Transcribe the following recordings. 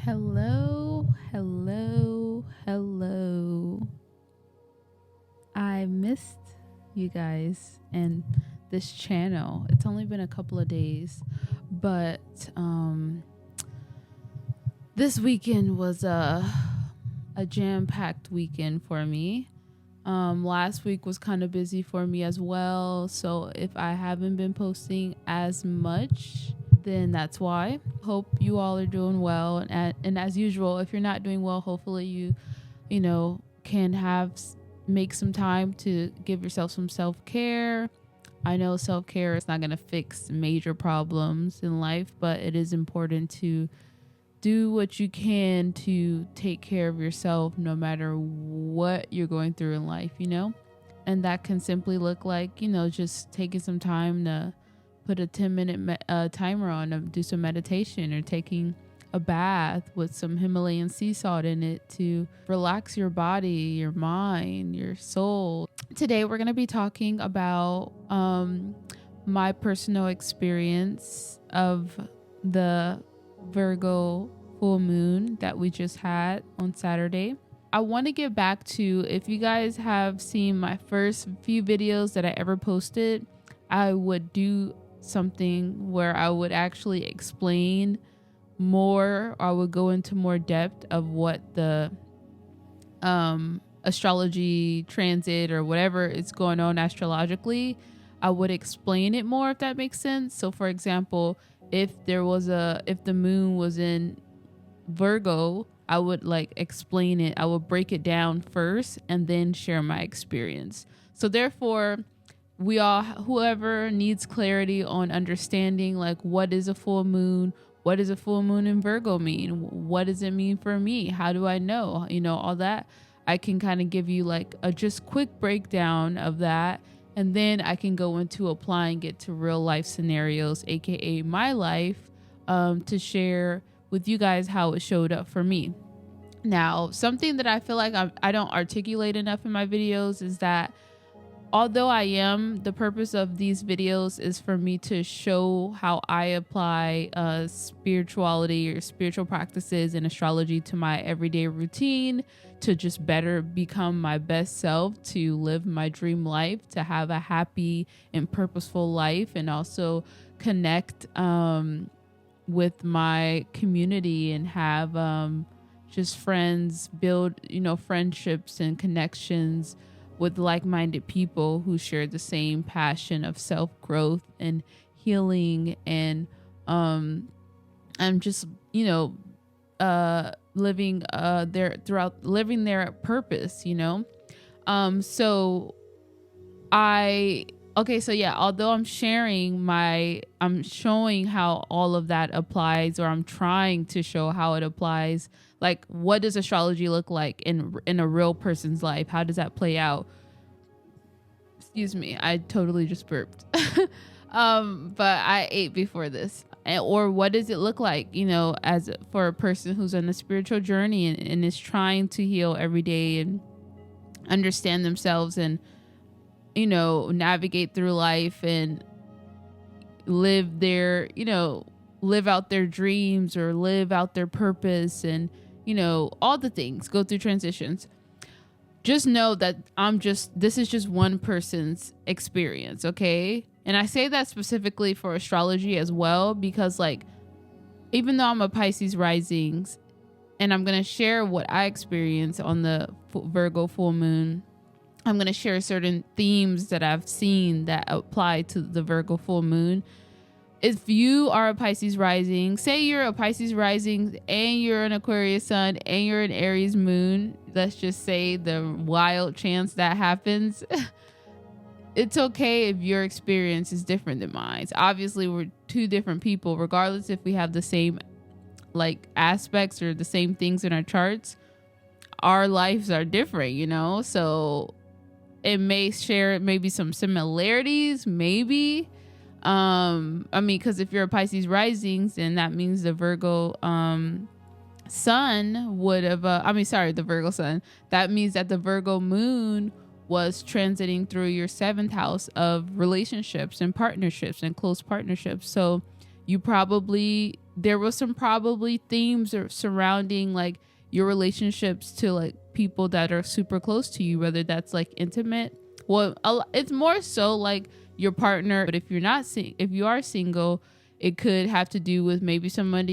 Hello, hello, hello. I missed you guys and this channel. It's only been a couple of days, but this weekend was a jam-packed weekend for me. Last week was kind of busy for me as well, so if I haven't been posting as much, then that's why. Hope you all are doing well, and as usual, if you're not doing well, hopefully you can make some time to give yourself some self-care. I know self-care is not going to fix major problems in life, but it is important to do what you can to take care of yourself no matter what you're going through in life, and that can simply look like just taking some time to put a 10-minute timer on to do some meditation, or taking a bath with some Himalayan sea salt in it to relax your body, your mind, your soul. Today we're going to be talking about my personal experience of the Virgo full moon that we just had on Saturday. I want to get back to, if you guys have seen my first few videos that I ever posted, I would do something where I would actually explain more, or I would go into more depth of what the astrology transit or whatever is going on astrologically. I would explain it more, if that makes sense. So for example, if the moon was in Virgo, I would explain it. I would break it down first and then share my experience. So therefore, whoever needs clarity on understanding what is a full moon, what does a full moon in Virgo mean, what does it mean for me, how do I know, all that, I can kind of give you a just quick breakdown of that. And then I can go into applying it to real life scenarios, aka my life, to share with you guys how it showed up for me. Now, something that I feel like I don't articulate enough in my videos is that although the purpose of these videos is for me to show how I apply spirituality or spiritual practices and astrology to my everyday routine, to just better become my best self, to live my dream life, to have a happy and purposeful life, and also connect with my community and have just friends, build friendships and connections with like-minded people who share the same passion of self-growth and healing, and I'm just living their purpose. Although I'm showing how all of that applies, or I'm trying to show how it applies. What does astrology look like in a real person's life? How does that play out? Excuse me, I totally just burped. But I ate before this. Or what does it look like, as for a person who's on a spiritual journey and is trying to heal every day and understand themselves and, navigate through life and live out their dreams or live out their purpose and, all the things, go through transitions. Just know that this is just one person's experience, okay? And I say that specifically for astrology as well, because even though I'm a Pisces rising and I'm going to share what I experience on the Virgo full moon, I'm going to share certain themes that I've seen that apply to the Virgo full moon. If you are a Pisces rising, say you're a Pisces rising and you're an Aquarius sun and you're an Aries moon, let's just say the wild chance that happens, it's okay if your experience is different than mine. Obviously, we're two different people, regardless if we have the same aspects or the same things in our charts. Our lives are different, so it may share maybe some similarities, maybe. Because if you're a Pisces rising, then that means the Virgo sun would have, the Virgo sun. That means that the Virgo moon was transiting through your 7th house of relationships and partnerships and close partnerships. So there was some probably themes surrounding like your relationships to like people that are super close to you, whether that's like intimate. Well, it's more so like your partner, but if you are single, it could have to do with maybe someone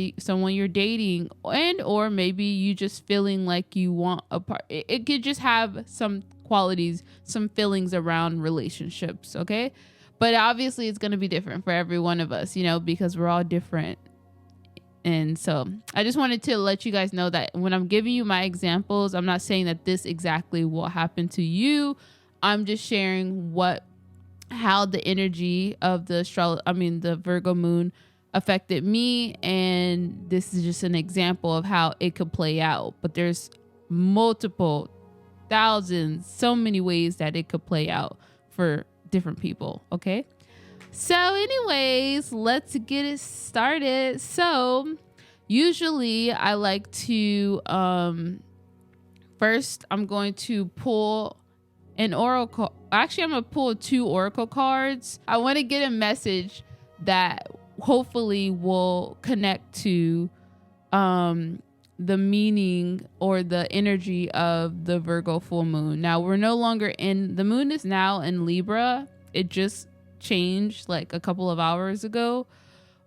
you're dating, and or maybe you just feeling like you want a part. It could just have some qualities, some feelings around relationships, okay? But obviously it's going to be different for every one of us, because we're all different. And so I just wanted to let you guys know that when I'm giving you my examples, I'm not saying that this exactly will happen to you. I'm just sharing how the energy of the Virgo moon affected me. And this is just an example of how it could play out. But there's multiple thousands, so many ways that it could play out for different people. Okay. So anyways, let's get it started. So usually I like to, first I'm going to pull an oracle. Actually, I'm going to pull 2 oracle cards. I want to get a message that hopefully will connect to, the meaning or the energy of the Virgo full moon. Now the moon is now in Libra. It just changed like a couple of hours ago,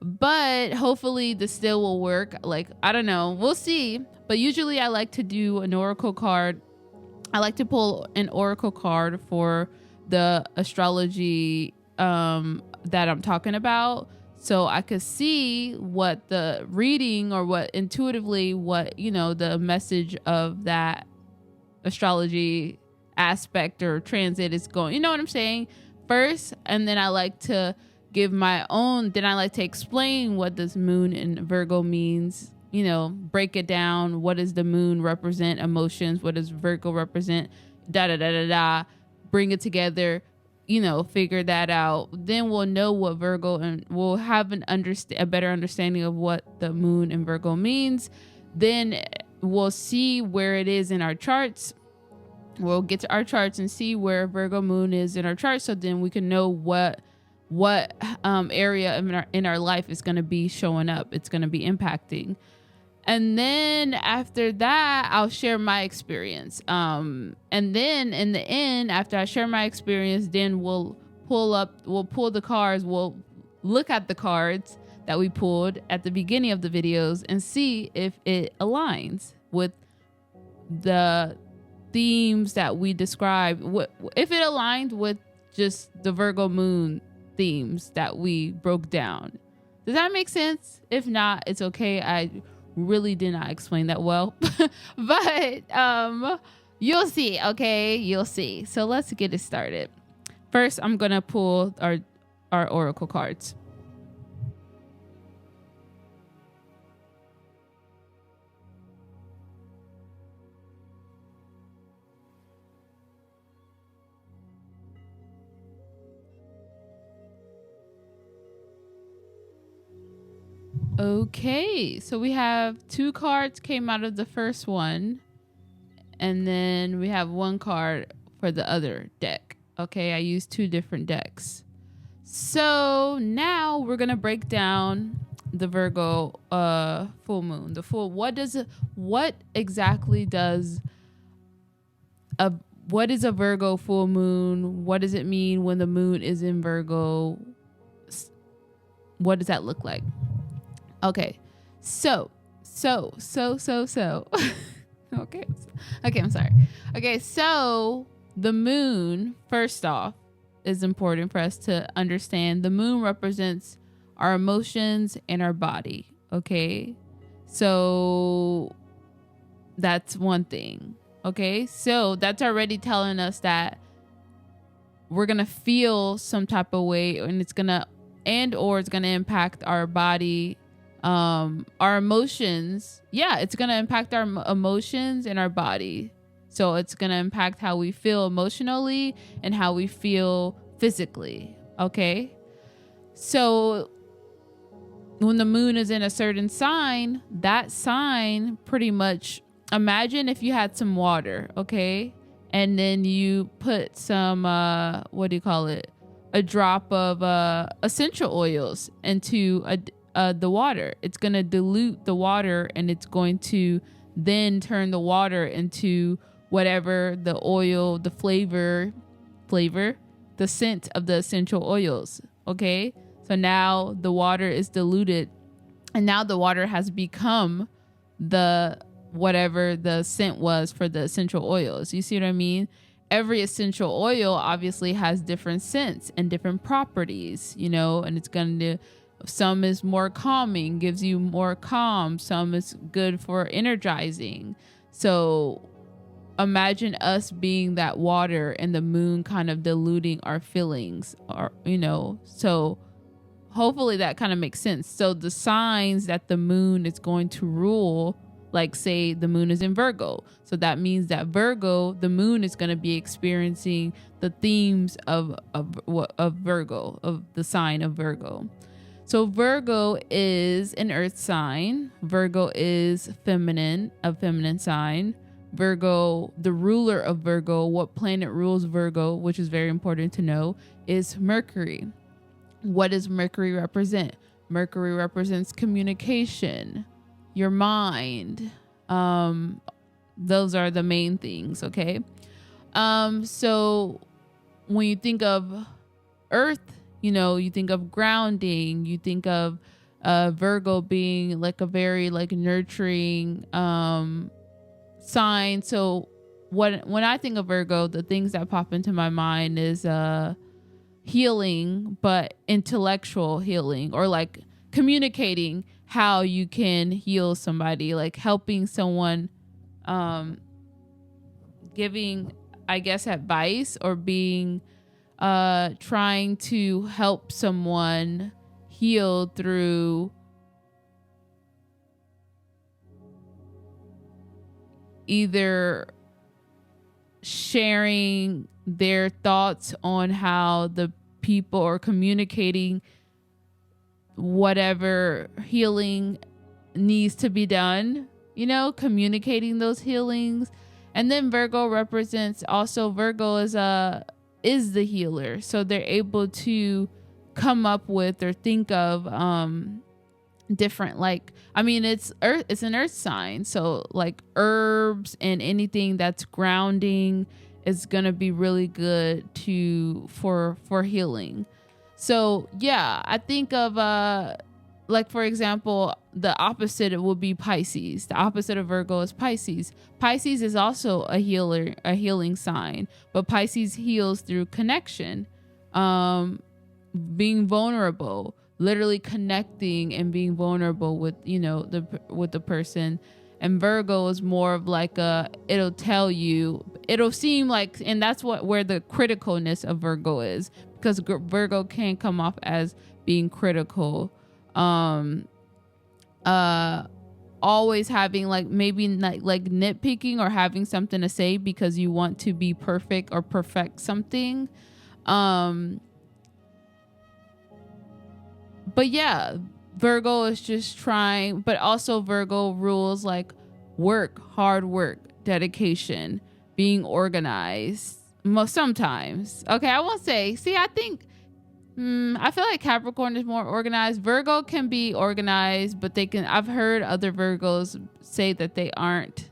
but hopefully this still will work. Like, I don't know, we'll see. But usually I like to do an oracle card. I like to pull an oracle card for the astrology that I'm talking about, so I could see what the reading or what the message of that astrology aspect or transit is going. You know what I'm saying? First, and then I like to give my own. Then I like to explain what this moon in Virgo means. Break it down. What does the moon represent? Emotions. What does Virgo represent? Da da da da da. Bring it together. Figure that out. Then we'll know what Virgo, and we'll have a better understanding of what the moon in Virgo means. Then we'll see where it is in our charts. We'll get to our charts and see where Virgo moon is in our chart, so then we can know what area in our life is going to be showing up. It's going to be impacting. And then after that, I'll share my experience. And then in the end, after I share my experience, then we'll pull the cards. We'll look at the cards that we pulled at the beginning of the videos and see if it aligns with the themes that we described, if it aligned with just the Virgo moon themes that we broke down. Does that make sense? If not, it's okay. I really did not explain that well, but you'll see. Okay, you'll see. So let's get it started. First, I'm gonna pull our oracle cards. Okay, so we have 2 cards came out of the first one, and then we have 1 card for the other deck. Okay, I used 2 different decks. So now we're gonna break down the Virgo full moon. What is a Virgo full moon? What does it mean when the moon is in Virgo? What does that look like? Okay, so. Okay, I'm sorry. Okay, so the moon, first off, is important for us to understand. The moon represents our emotions and our body. Okay, so that's one thing. Okay, so that's already telling us that we're gonna feel some type of way, and it's gonna impact our body. Our emotions, it's going to impact our emotions and our body. So it's going to impact how we feel emotionally and how we feel physically. Okay. So when the moon is in a certain sign, that sign pretty much, imagine if you had some water. Okay. And then you put some, a drop of, essential oils into the water. It's going to dilute the water, and it's going to then turn the water into whatever the oil, the flavor, the scent of the essential oils. Okay. So now the water is diluted, and now the water has become the whatever the scent was for the essential oils. You see what I mean? Every essential oil obviously has different scents and different properties, and it's going to, some is more calming, gives you more calm. Some is good for energizing. So imagine us being that water and the moon kind of diluting our feelings, or, so hopefully that kind of makes sense. So the signs that the moon is going to rule, like say the moon is in Virgo. So that means that Virgo, the moon is going to be experiencing the themes of Virgo, of the sign of Virgo. So Virgo is an earth sign. Virgo is feminine, a feminine sign. Virgo, the ruler of Virgo, what planet rules Virgo, which is very important to know, is Mercury. What does Mercury represent? Mercury represents communication, your mind. Those are the main things, okay? So when you think of earth, you think of grounding, you think of Virgo being like a very like nurturing sign. So when I think of Virgo, the things that pop into my mind is healing, but intellectual healing, or like communicating how you can heal somebody, like helping someone, giving, I guess, advice, or being trying to help someone heal through either sharing their thoughts on how the people are communicating whatever healing needs to be done, communicating those healings. And then Virgo represents also, Virgo is the healer. So they're able to come up with or think of different, like, I mean, it's an earth sign. So like herbs and anything that's grounding is gonna be really good for healing. So yeah, I think of like, for example, the opposite would be Pisces. The opposite of Virgo is Pisces. Pisces is also a healing sign, but Pisces heals through connection, being vulnerable, literally connecting and being vulnerable with, with the person. And Virgo is more of like it'll seem like, and that's where the criticalness of Virgo is, because Virgo can come off as being critical, always having like maybe like nitpicking or having something to say because you want to be perfect or perfect something. But yeah, Virgo is just trying, but also Virgo rules like hard work, dedication, being organized. Sometimes. Okay, I won't say. See, I think, I feel like Capricorn is more organized. Virgo can be organized, but I've heard other Virgos say that they aren't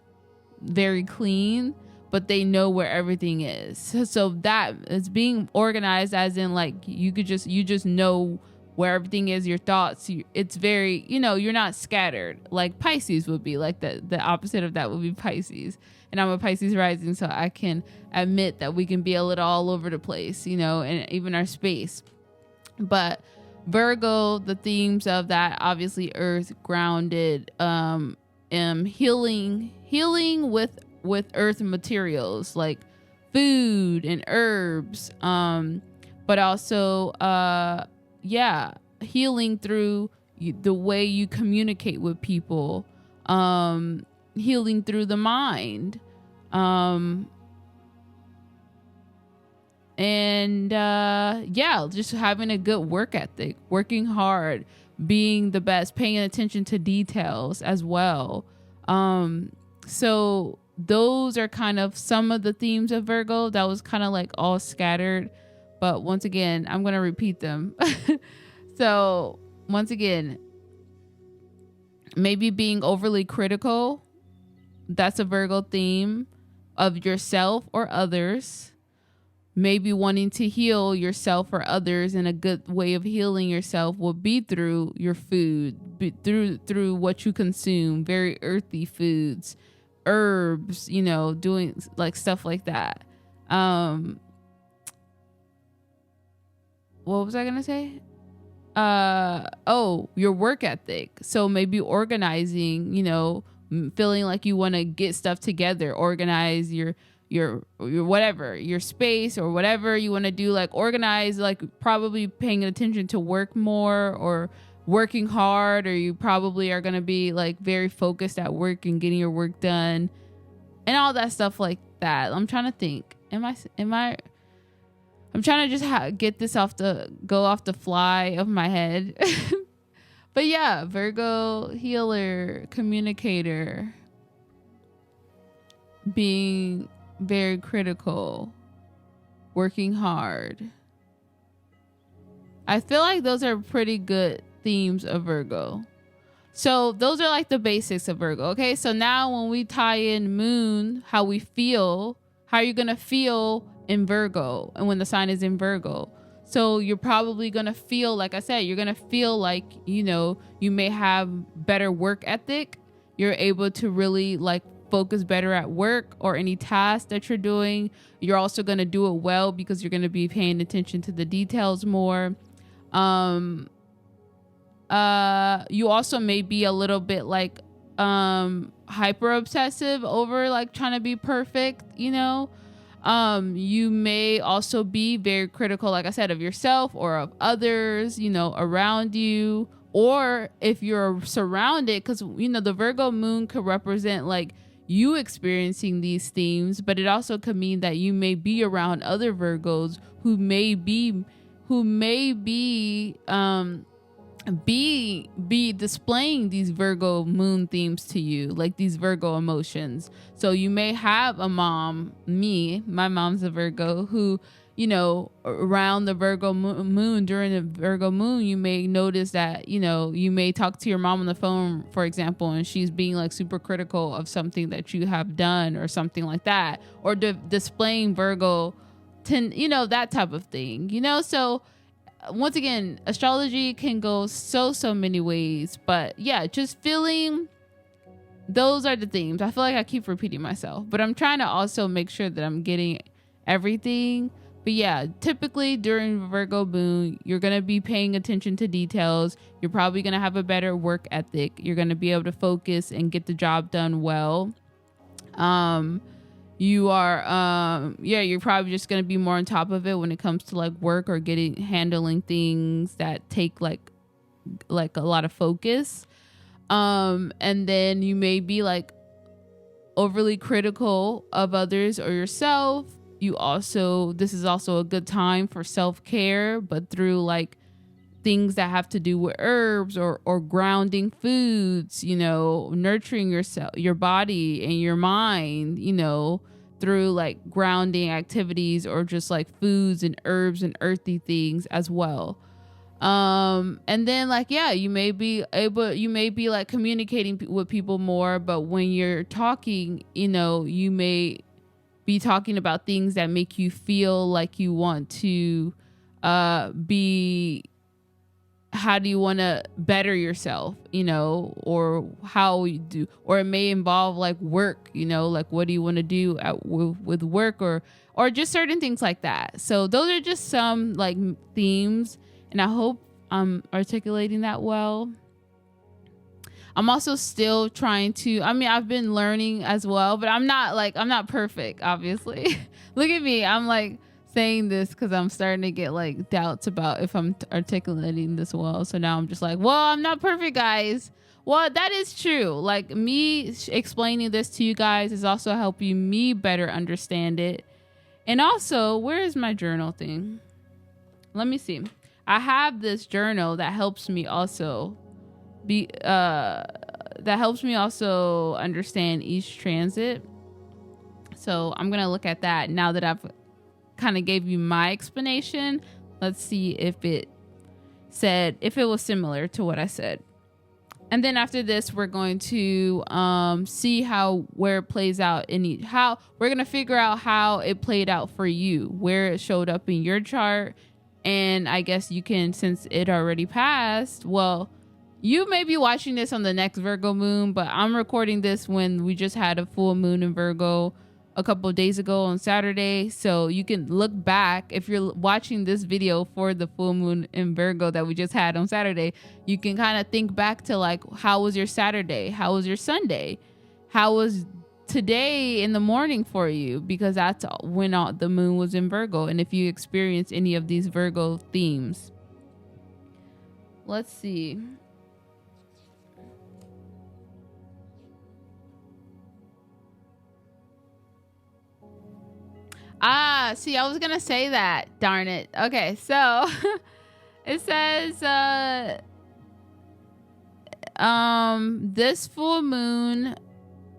very clean, but they know where everything is. So that is being organized, as in like you just know where everything is, your thoughts. It's very, you're not scattered like Pisces would be. Like the opposite of that would be Pisces. And I'm a Pisces rising, so I can admit that we can be a little all over the place, and even our space. But Virgo, the themes of that, obviously earth, grounded, healing with earth materials like food and herbs, but also healing through the way you communicate with people, healing through the mind, just having a good work ethic, working hard, being the best, paying attention to details as well. So those are kind of some of the themes of Virgo. That was kind of like all scattered, but once again, I'm going to repeat them. So once again, Maybe being overly critical. That's a Virgo theme of yourself or others. Maybe wanting to heal yourself or others, and a good way of healing yourself will be through your food, through what you consume, very earthy foods, herbs, doing like stuff like that. What was I gonna say? Your work ethic. So maybe organizing, feeling like you want to get stuff together, organize your whatever, your space or whatever you want to do, like organize, like probably paying attention to work more or working hard, or you probably are going to be like very focused at work and getting your work done and all that stuff like that. I'm trying to think. I'm trying to just get this go off the fly of my head. But yeah, Virgo, healer, communicator, being very critical, working hard. I feel like those are pretty good themes of Virgo. So those are like the basics of Virgo. Okay, so now when we tie in moon, how we feel, how you're going to feel in Virgo and when the sign is in Virgo. So you're probably going to feel, like I said, you're going to feel like, you may have better work ethic. You're able to really like focus better at work or any task that you're doing. You're also going to do it well because you're going to be paying attention to the details more. You also may be a little bit like hyper obsessive over like trying to be perfect, you may also be very critical, like I said, of yourself or of others, around you, or if you're surrounded, because the Virgo moon could represent like you experiencing these themes, but it also could mean that you may be around other Virgos who may be displaying these Virgo moon themes to you, like these Virgo emotions. So you may have a mom, my mom's a Virgo, who, around the Virgo moon, during the Virgo moon, you may notice that, you may talk to your mom on the phone, for example, and she's being like super critical of something that you have done or something like that, or displaying Virgo, that type of thing, so once again, astrology can go so many ways, but yeah, just feeling, those are the themes. I feel like I keep repeating myself, but I'm trying to also make sure that I'm getting everything. But yeah, typically during Virgo moon, you're going to be paying attention to details. You're probably going to have a better work ethic. You're going to be able to focus and get the job done well. You are you're probably just going to be more on top of it when it comes to like work or handling things that take like a lot of focus. And then you may be like overly critical of others or yourself. This is also a good time for self-care, but through like things that have to do with herbs or grounding foods, nurturing yourself, your body and your mind, through like grounding activities or just like foods and herbs and earthy things as well. And then like, yeah, you may be like communicating with people more, but when you're talking, you may be talking about things that make you feel like you want to how do you want to better yourself, or how you do, or it may involve like work, like what do you want to do with work or just certain things like that. So those are just some like themes, and I hope I'm articulating that well. I'm also still trying to, I've been learning as well, but I'm not perfect, obviously. Look at me. I'm like saying this because I'm starting to get like doubts about if I'm articulating this well. So now I'm just like, well, I'm not perfect, guys. Well, that is true. Like me explaining this to you guys is also helping me better understand it. And also, where is my journal thing? Let me see. I have this journal that helps me also understand each transit. So I'm going to look at that now that I've kind of gave you my explanation. Let's see if it was similar to what I said. And then after this, we're going to see where it plays out how we're going to figure out how it played out for you, where it showed up in your chart. And I guess you can, since it already passed, well, you may be watching this on the next Virgo moon, but I'm recording this when we just had a full moon in Virgo a couple of days ago on Saturday. So you can look back if you're watching this video for the full moon in Virgo that we just had on Saturday. You can kind of think back to like, how was your Saturday? How was your Sunday? How was today in the morning for you? Because that's when the moon was in Virgo. And if you experience any of these Virgo themes. Let's see. See, I was gonna say that. Darn it. Okay, so it says this full moon.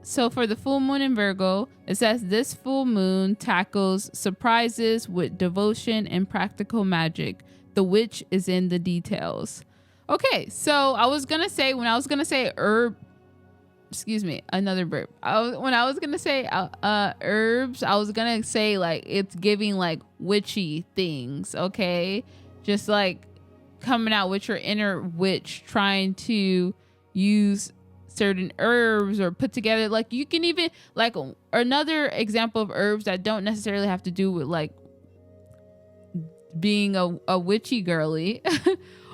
So for the full moon in Virgo, it says this full moon tackles surprises with devotion and practical magic. The witch is in the details. Okay, so I was gonna say another burp. When I was gonna say herbs, I was gonna say like it's giving like witchy things, okay? Just like coming out with your inner witch, trying to use certain herbs or put together. Like you can even like another example of herbs that don't necessarily have to do with like being a witchy girly.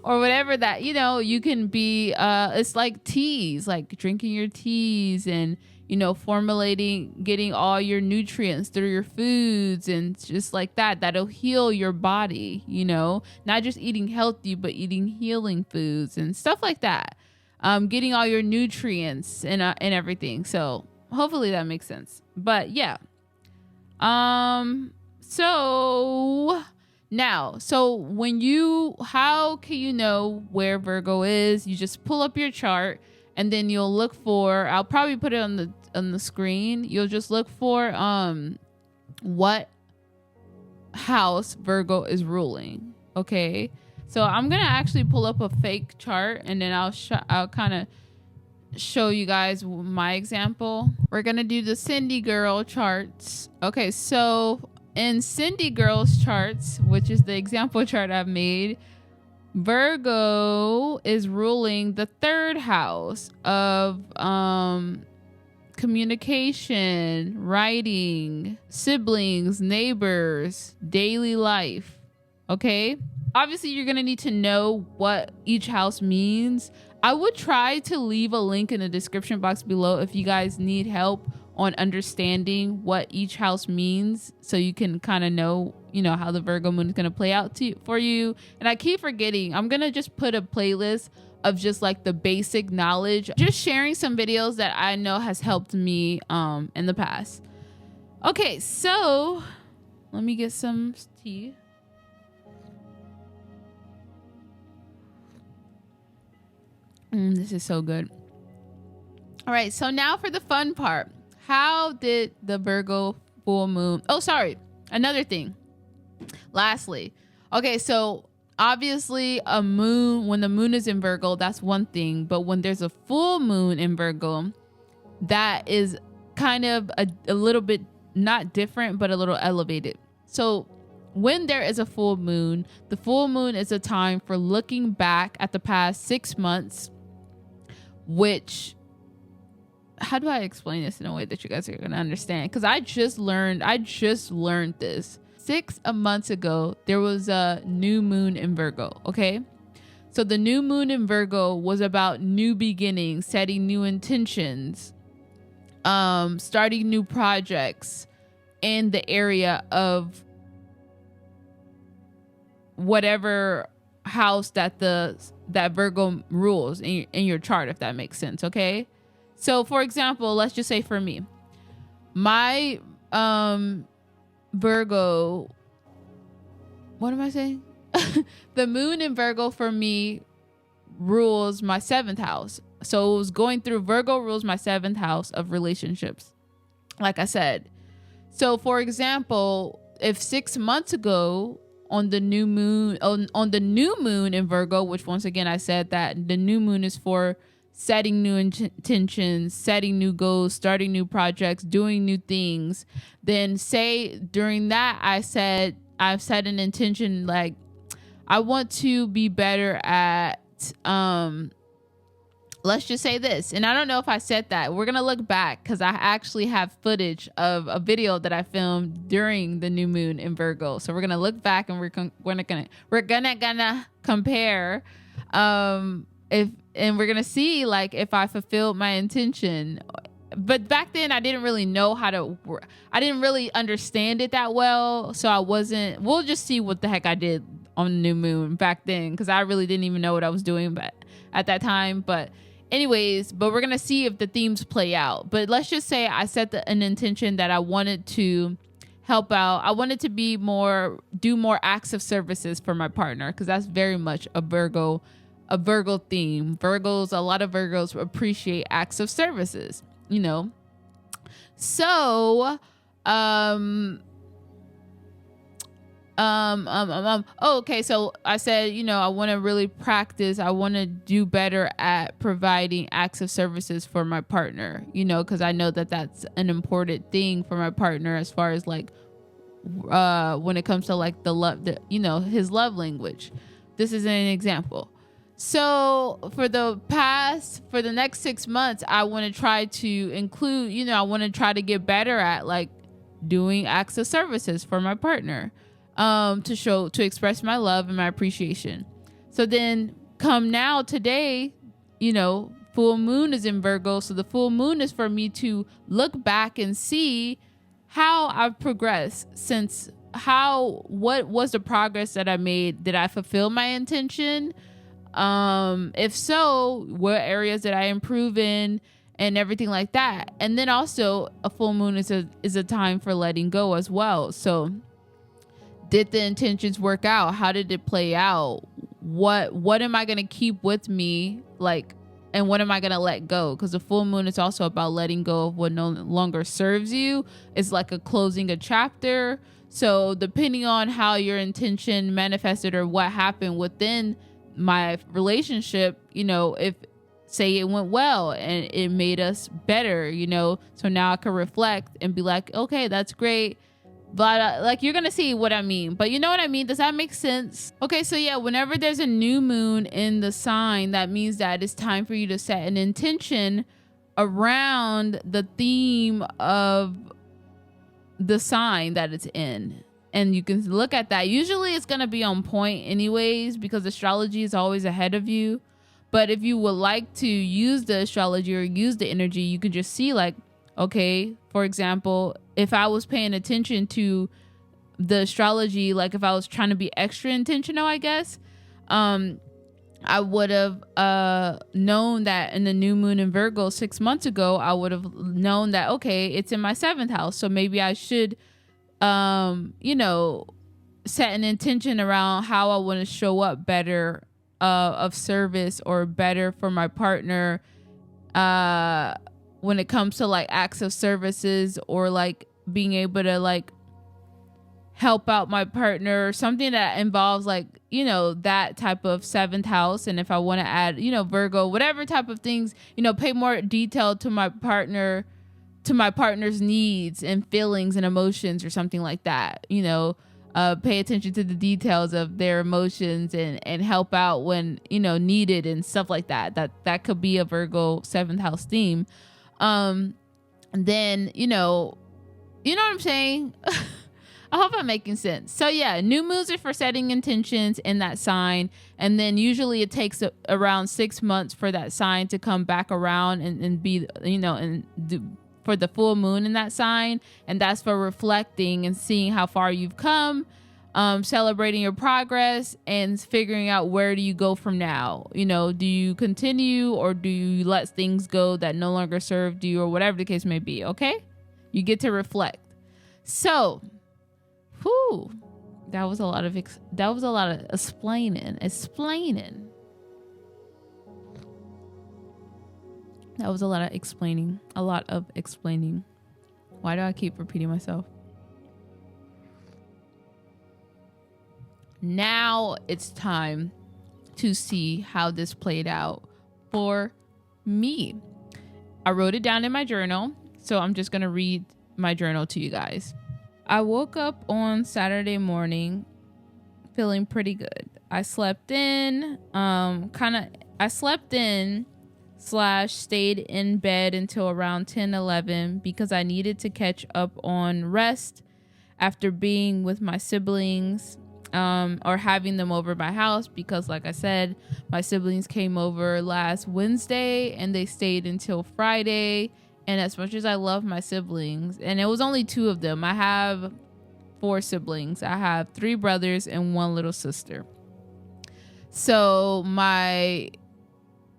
Or whatever that, you know, you can be, it's like teas, like drinking your teas and, you know, getting all your nutrients through your foods and just like that'll heal your body, you know, not just eating healthy, but eating healing foods and stuff like that. Getting all your nutrients and everything. So hopefully that makes sense. But yeah. How can you know where Virgo is? You just pull up your chart and then you'll look for, I'll probably put it on the screen. You'll just look for what house Virgo is ruling. Okay. So I'm going to actually pull up a fake chart and then I'll kind of show you guys my example. We're going to do the Cindy Girl charts. Okay. So in Cindy Girl's charts, which is the example chart I've made, Virgo is ruling the third house of communication, writing, siblings, neighbors, daily life. Okay? Obviously, you're going to need to know what each house means. I would try to leave a link in the description box below if you guys need help on understanding what each house means, so you can kind of know, you know, how the Virgo moon is going to play out for you. And I keep forgetting, I'm going to just put a playlist of just like the basic knowledge, just sharing some videos that I know has helped me in the past. Okay, so let me get some tea. This is so good. All right, so now for the fun part. How did the Virgo full moon... Oh, sorry. Another thing. Lastly. Okay, so obviously when the moon is in Virgo, that's one thing. But when there's a full moon in Virgo, that is kind of a little bit not different, but a little elevated. So when there is a full moon, the full moon is a time for looking back at the past 6 months, which... How do I explain this in a way that you guys are going to understand? Because I just learned this 6 months ago. There was a new moon in Virgo. Okay. So the new moon in Virgo was about new beginnings, setting new intentions, starting new projects in the area of whatever house that Virgo rules in your chart, if that makes sense. Okay. So, for example, let's just say for me, my Virgo, what am I saying? The moon in Virgo for me rules my 7th house. So it was going through Virgo rules my 7th house of relationships, like I said. So, for example, if 6 months ago on the new moon in Virgo, which once again I said that the new moon is for setting new intentions, setting new goals, starting new projects, doing new things, then say during that I've set an intention like I want to be better at let's just say this, and I don't know if I said that. We're gonna look back because I actually have footage of a video that I filmed during the new moon in Virgo. So we're gonna look back and we're gonna compare, if and we're gonna see like if I fulfilled my intention. But back then I didn't really know how to. I didn't really understand it that well, so I wasn't. We'll just see what the heck I did on the new moon back then because I really didn't even know what I was doing, but at that time, but. Anyways, but we're going to see if the themes play out. But let's just say I set an intention that I wanted to help out. I wanted to do more acts of services for my partner because that's very much a Virgo theme. A lot of Virgos appreciate acts of services, you know. So, okay, so I said, you know, I want to really practice. I want to do better at providing acts of services for my partner, you know, because I know that that's an important thing for my partner as far as like when it comes to like the love, his love language. This is an example. So for the next 6 months, I want to try to include, you know, I want to try to get better at like doing acts of services for my partner. To express my love and my appreciation. So then today, you know, full moon is in Virgo. So the full moon is for me to look back and see how I've progressed what was the progress that I made? Did I fulfill my intention? If so, what areas did I improve in and everything like that? And then also a full moon is a time for letting go as well. So did the intentions work out? How did it play out? What am I going to keep with me? Like, and what am I going to let go? Because the full moon is also about letting go of what no longer serves you. It's like closing a chapter. So depending on how your intention manifested or what happened within my relationship, you know, if say it went well and it made us better, you know, so now I can reflect and be like, okay, that's great. But like, you're going to see what I mean. But you know what I mean? Does that make sense? Okay, so yeah, whenever there's a new moon in the sign, that means that it's time for you to set an intention around the theme of the sign that it's in. And you can look at that. Usually it's going to be on point anyways, because astrology is always ahead of you. But if you would like to use the astrology or use the energy, you could just see like, okay, for example, if I was paying attention to the astrology, like if I was trying to be extra intentional, I guess, I would have known that in the new moon in Virgo 6 months ago, I would have known that, okay, it's in my 7th house. So maybe I should, you know, set an intention around how I want to show up better of service or better for my partner when it comes to like acts of services or like being able to like help out my partner, something that involves like, you know, that type of 7th house. And if I want to add, you know, Virgo, whatever type of things, you know, pay more detail to my partner's needs and feelings and emotions or something like that, you know, pay attention to the details of their emotions and help out when, you know, needed and stuff like that. That could be a Virgo 7th house theme. Then, you know what I'm saying? I hope I'm making sense. So yeah, new moons are for setting intentions in that sign. And then usually it takes around 6 months for that sign to come back around and be, you know, for the full moon in that sign. And that's for reflecting and seeing how far you've come, celebrating your progress and figuring out where do you go from now. You know, do you continue or do you let things go that no longer served you or whatever the case may be? Okay. You get to reflect. So, that was a lot of explaining. That was a lot of explaining. Why do I keep repeating myself? Now it's time to see how this played out for me. I wrote it down in my journal, so I'm just going to read my journal to you guys. I woke up on Saturday morning feeling pretty good. I slept in, stayed in bed until around 10-11 because I needed to catch up on rest after being with my siblings, or having them over my house, because like I said, my siblings came over last Wednesday and they stayed until Friday. And as much as I love my siblings, and it was only 2 of them, I have 4 siblings. I have 3 brothers and 1 little sister. So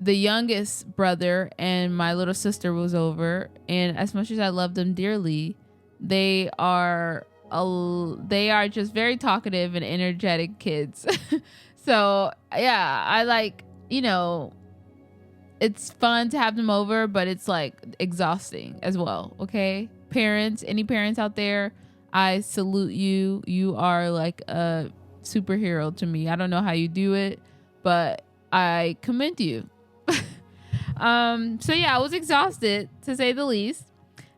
the youngest brother and my little sister was over, and as much as I love them dearly, they are just very talkative and energetic kids. So yeah, I like, it's fun to have them over, but it's like exhausting as well. Okay, parents, any parents out there, I salute you. You are like a superhero to me. I don't know how you do it, but I commend you. So yeah, I was exhausted to say the least.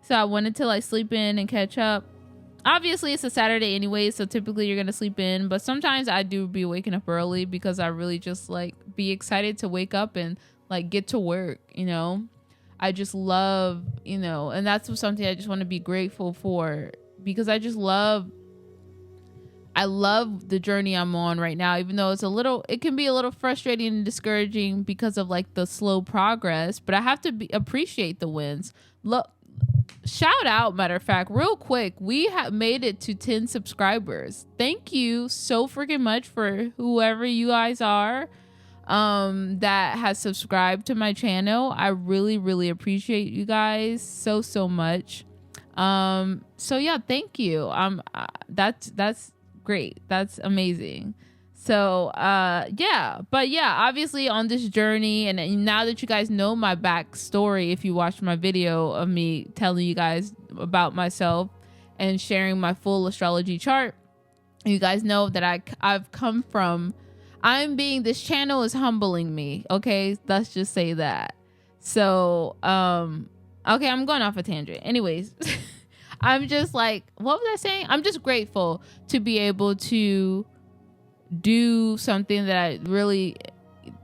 So I wanted to like sleep in and catch up. Obviously it's a Saturday anyway, so typically you're gonna sleep in, but sometimes I do be waking up early because I really just like be excited to wake up and like get to work. I just love, and that's something I just want to be grateful for, because I love the journey I'm on right now, even though it can be a little frustrating and discouraging because of like the slow progress, but I have to appreciate the wins. Look, shout out, matter of fact, real quick, we have made it to 10 subscribers. Thank you so freaking much for whoever you guys are that has subscribed to my channel. I really, really appreciate you guys so much. So yeah, thank you. That's great. That's amazing. So obviously on this journey, and now that you guys know my backstory, if you watched my video of me telling you guys about myself and sharing my full astrology chart, you guys know that I've come from, this channel is humbling me. Okay, let's just say that. So okay, I'm going off a tangent. Anyways, I'm just like, what was I saying? I'm just grateful to be able to do something that I really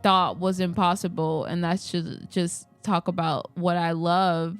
thought was impossible, and that's just talk about what I love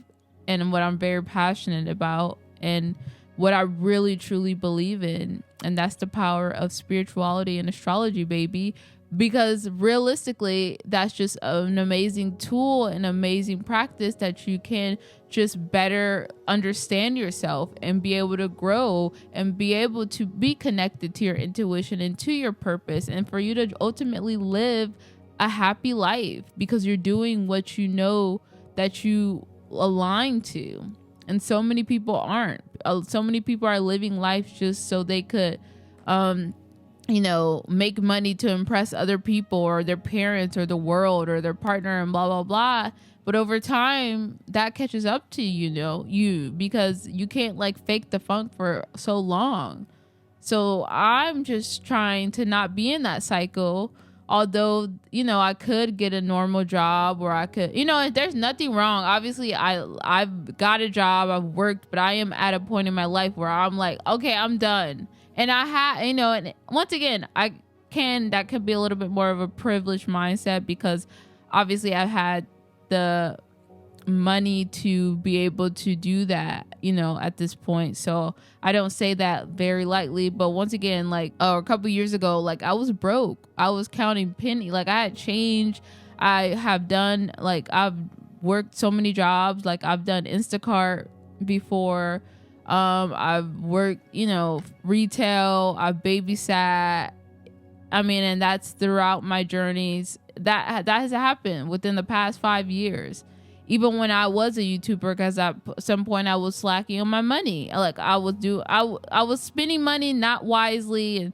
and what I'm very passionate about and what I really truly believe in, and that's the power of spirituality and astrology, baby. Because realistically, that's just an amazing tool, an amazing practice that you can just better understand yourself and be able to grow and be able to be connected to your intuition and to your purpose, and for you to ultimately live a happy life because you're doing what you know that you align to. And so many people aren't. So many people are living life just so they could make money to impress other people or their parents or the world or their partner and blah, blah, blah. But over time, that catches up to you because you can't like fake the funk for so long. So I'm just trying to not be in that cycle. Although, I could get a normal job, or I could, there's nothing wrong. Obviously, I've got a job, I've worked, but I am at a point in my life where I'm like, okay, I'm done. And I have, and once again, that could be a little bit more of a privileged mindset because obviously I've had the money to be able to do that, at this point. So I don't say that very lightly, but once again, like a couple years ago, like I was broke. I was counting penny. Like I had change. I have done, like I've worked so many jobs. Like I've done Instacart before. I've worked, retail, I've babysat. And that's throughout my journeys. That has happened within the past 5 years. Even when I was a YouTuber, because at some point I was slacking on my money. Like I was spending money not wisely,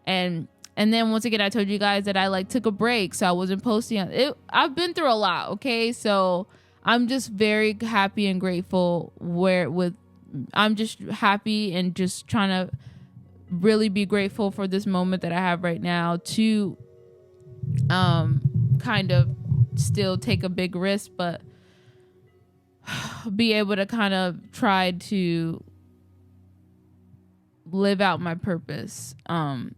and then once again I told you guys that I like took a break, so I wasn't posting on it. I've been through a lot, okay? So I'm just very happy and grateful I'm just happy and just trying to really be grateful for this moment that I have right now to kind of still take a big risk, but be able to kind of try to live out my purpose. But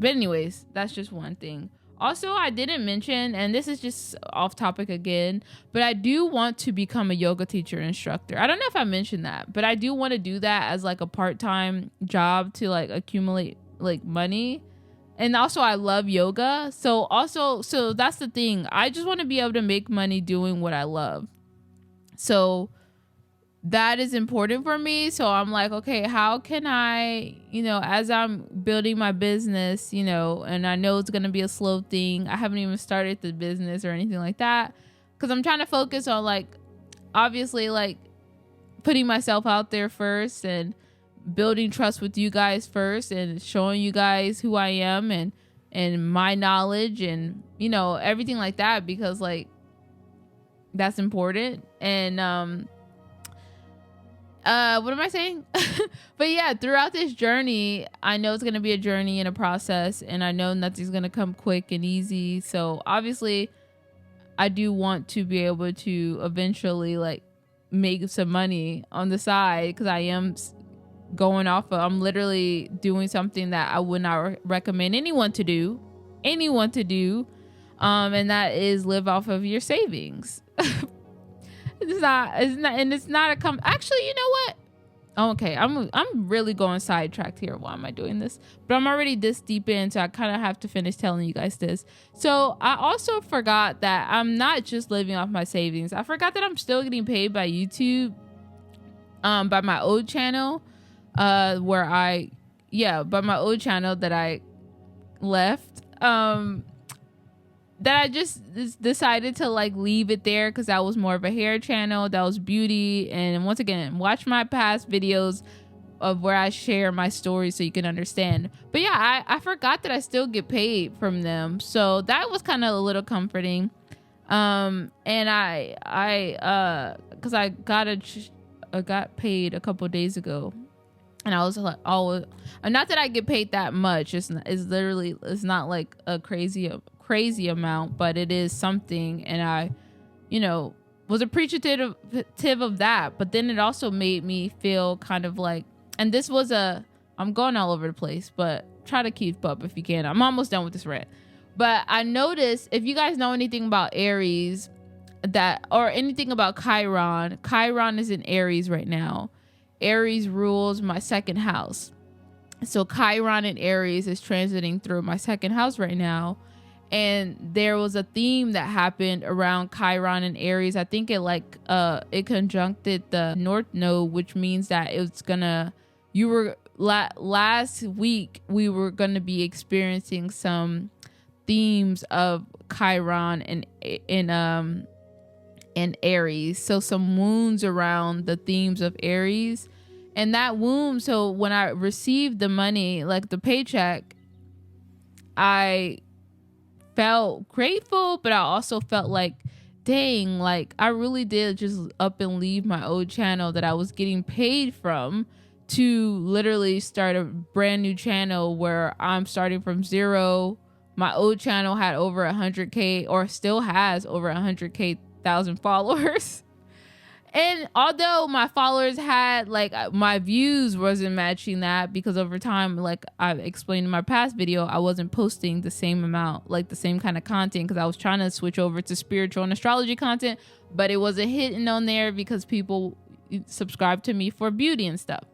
anyways, that's just one thing. Also, I didn't mention, and this is just off topic again, but I do want to become a yoga teacher instructor. I don't know if I mentioned that, but I do want to do that as like a part-time job to like accumulate like money. And also I love yoga. So that's the thing. I just want to be able to make money doing what I love. So that is important for me. So I'm like, okay, how can I, as I'm building my business, and I know it's going to be a slow thing. I haven't even started the business or anything like that, because I'm trying to focus on like, obviously, like putting myself out there first and building trust with you guys first and showing you guys who I am and my knowledge and, everything like that, because like that's important. And, what am I saying? But yeah, throughout this journey, I know it's going to be a journey and a process, and I know nothing's going to come quick and easy. So obviously I do want to be able to eventually like make some money on the side, because I am I'm literally doing something that I would not recommend anyone to do. And that is live off of your savings. Actually, you know what? Okay, I'm really going sidetracked here. Why am I doing this? But I'm already this deep in, so I kind of have to finish telling you guys this. So I also forgot that I'm not just living off my savings. I forgot that I'm still getting paid by YouTube, by my old channel, by my old channel that I left. That I just decided to like leave it there, because that was more of a hair channel, that was beauty. And once again, watch my past videos of where I share my stories so you can understand. But yeah, I forgot that I still get paid from them, so that was kind of a little comforting. And because I got paid a couple days ago, and I was like, oh, not that I get paid that much. It's not like a crazy amount, but it is something. And I, was appreciative of that. But then it also made me feel kind of like, and this was I'm going all over the place, but try to keep up if you can. I'm almost done with this rant. But I noticed, if you guys know anything about Aries, or anything about Chiron is in Aries right now. Aries rules my second house. So Chiron in Aries is transiting through my second house right now. And there was a theme that happened around Chiron and Aries. I think it conjuncted the North Node, which means that last week we were gonna be experiencing some themes of Chiron and Aries. So some wounds around the themes of Aries, and that wound. So when I received the money, like the paycheck, I felt grateful, but I also felt like, dang, like I really did just up and leave my old channel that I was getting paid from to literally start a brand new channel where I'm starting from zero. My old channel had over 100K, or still has over 100,000 followers. And although my followers had, like, my views wasn't matching that, because over time, like I explained in my past video, I wasn't posting the same amount, like the same kind of content, because I was trying to switch over to spiritual and astrology content, but it wasn't hitting on there because people subscribe to me for beauty and stuff.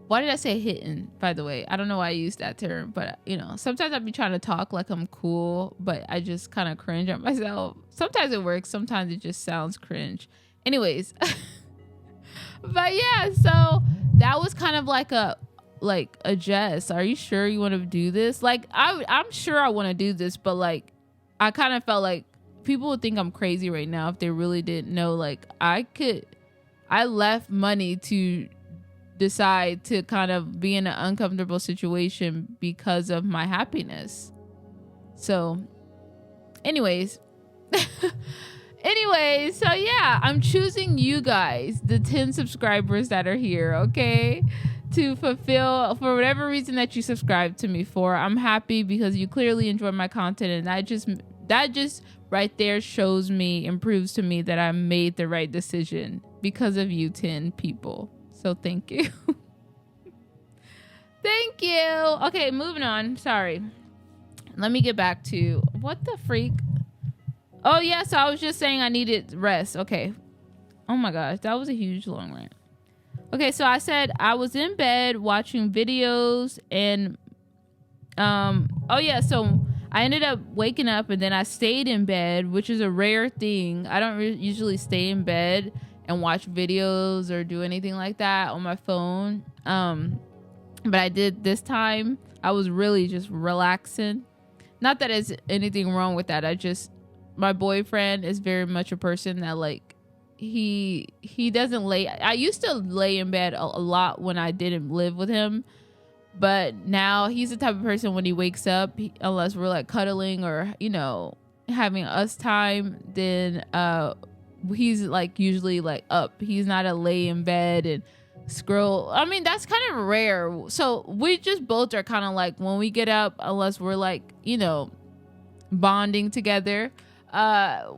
Why did I say hitting, by the way? I don't know why I used that term, but sometimes I'd be trying to talk like I'm cool, but I just kind of cringe at myself. Sometimes it works, sometimes it just sounds cringe. Anyways, but yeah, so that was kind of like a Jess, are you sure you want to do this? Like, I'm sure I want to do this, but like, I kind of felt like people would think I'm crazy right now if they really didn't know. Like, I left money to decide to kind of be in an uncomfortable situation because of my happiness. So anyways, so yeah, I'm choosing you guys, the 10 subscribers that are here, okay, to fulfill, for whatever reason that you subscribe to me for. I'm happy because you clearly enjoy my content, and that just right there shows me and proves to me that I made the right decision because of you 10 people. So thank you. Thank you. Okay, moving on. Sorry. Let me get back to what the freak. Oh yeah, so I was just saying I needed rest. Okay. Oh my gosh, that was a huge long rant. Okay, so I said I was in bed watching videos and oh yeah, so I ended up waking up and then I stayed in bed, which is a rare thing. I don't usually stay in bed and watch videos or do anything like that on my phone. But I did this time. I was really just relaxing. Not that there's anything wrong with that. My boyfriend is very much a person that like he doesn't lay. I used to lay in bed a lot when I didn't live with him, but now he's the type of person when he wakes up, unless we're like cuddling or having us time, then he's like usually like up. He's not a lay in bed and scroll. I mean, that's kind of rare. So we just both are kind of like when we get up, unless we're like bonding together,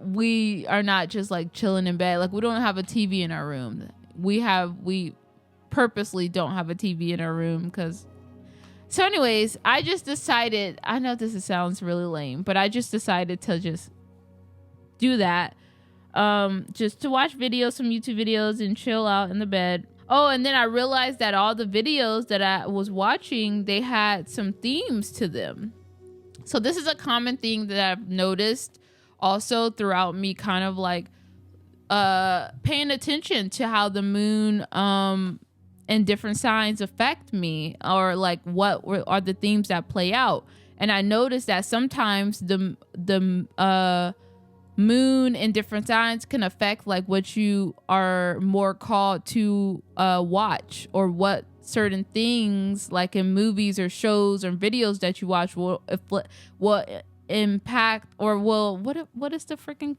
we are not just like chilling in bed. Like we don't have a TV in our room. We purposely don't have a TV in our room because. So anyways, I just decided, I know this sounds really lame, but I just decided to just do that. Just to watch videos, some YouTube videos and chill out in the bed. Oh, and then I realized that all the videos that I was watching, they had some themes to them. So this is a common thing that I've noticed also throughout me kind of like paying attention to how the moon and different signs affect me, or like what are the themes that play out. And I noticed that sometimes the moon and different signs can affect like what you are more called to watch, or what certain things like in movies or shows or videos that you watch will impact, or what is the freaking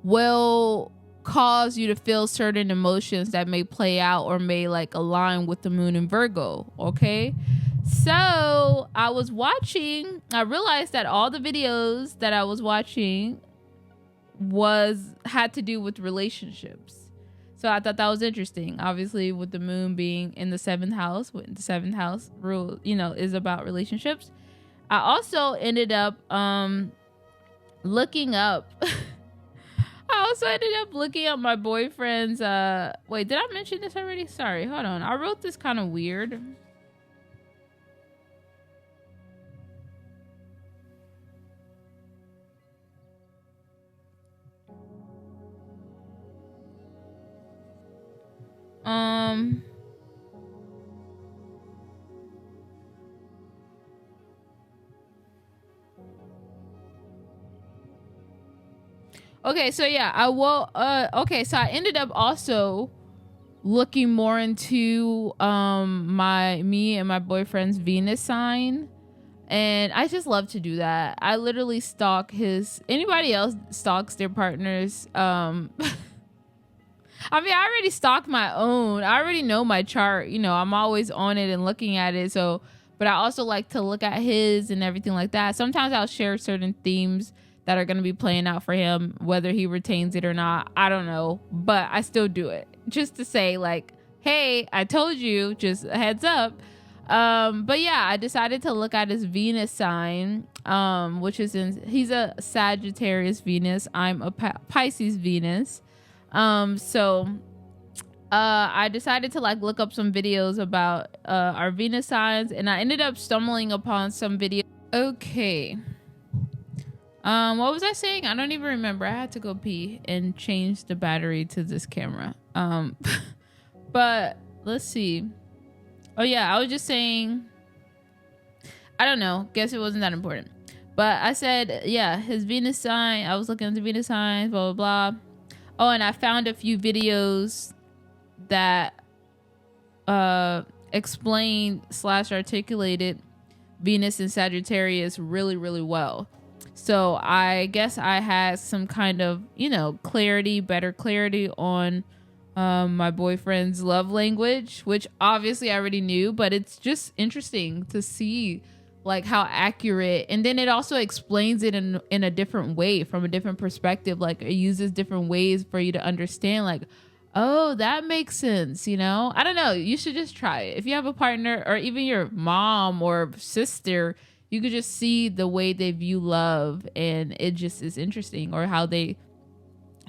will cause you to feel certain emotions that may play out or may like align with the moon in Virgo. Okay, so I realized that all the videos that I was watching had to do with relationships. So I thought that was interesting. Obviously, with the moon being in the 7th house, the 7th house rule, is about relationships. I also ended up looking up my boyfriend's wait, did I mention this already? Sorry, hold on. I wrote this kind of weird. Okay, so yeah, so I ended up also looking more into me and my boyfriend's Venus sign, and I just love to do that. I literally stalk anybody else stalks their partners. I mean, I already stalked my own. I already know my chart. I'm always on it and looking at it. So, but I also like to look at his and everything like that. Sometimes I'll share certain themes that are going to be playing out for him, whether he retains it or not. I don't know, but I still do it just to say like, hey, I told you, just a heads up. But yeah, I decided to look at his Venus sign, which is he's a Sagittarius Venus. I'm a Pisces Venus. So I decided to like look up some videos about our Venus signs, and I ended up stumbling upon some video. Okay. What was I saying? I don't even remember. I had to go pee and change the battery to this camera. But let's see. Oh yeah, I was just saying, I don't know. Guess it wasn't that important. But I said, yeah, his Venus sign. I was looking at the Venus signs, blah, blah, blah. Oh, and I found a few videos that explained / articulated Venus and Sagittarius really, really well. So I guess I had some kind of, better clarity on my boyfriend's love language, which obviously I already knew, but it's just interesting to see like how accurate, and then it also explains it in a different way, from a different perspective. Like it uses different ways for you to understand, like, oh, that makes sense. I don't know, you should just try it. If you have a partner or even your mom or sister, you could just see the way they view love, and it just is interesting, or how they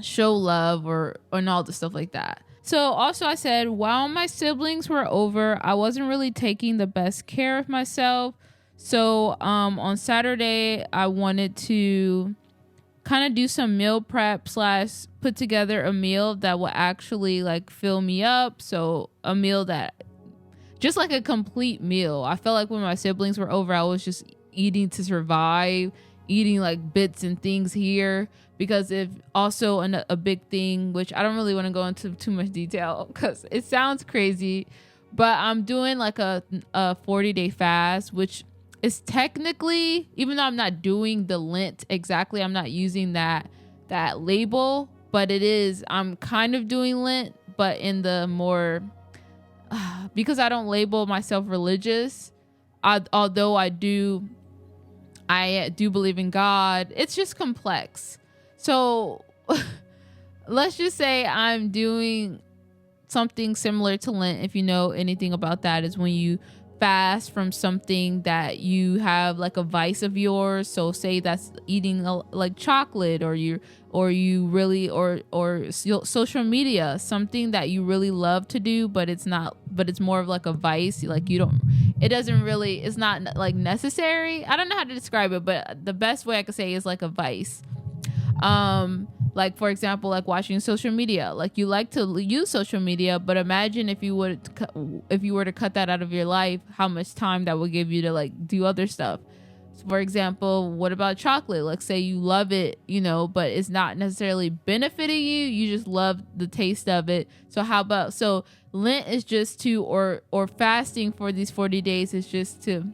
show love, or and all the stuff like that. So also I said, while my siblings were over, I wasn't really taking the best care of myself. So on Saturday, I wanted to kind of do some meal prep / put together a meal that will actually like fill me up. So a meal that just like a complete meal. I felt like when my siblings were over, I was just eating to survive, eating like bits and things here. Because if also a big thing, which I don't really want to go into too much detail because it sounds crazy, but I'm doing like a 40-day fast, which is technically, even though I'm not doing the Lent exactly, I'm not using that label, but it is, I'm kind of doing Lent, but in the more, because I don't label myself religious, although I do believe in God. It's just complex. So let's just say I'm doing something similar to Lent. If you know anything about that, is when you fast from something that you have like a vice of yours. So say that's eating like chocolate, or you really, or social media, something that you really love to do, but it's more of like a vice. Like it's not like necessary. I don't know how to describe it, but the best way I could say is like a vice. Like for example, like watching social media. Like you like to use social media, but imagine if you were to cut that out of your life, how much time that would give you to like do other stuff. So for example, what about chocolate? Like say you love it, but it's not necessarily benefiting you. You just love the taste of it. So Lent is just or fasting for these 40 days is just to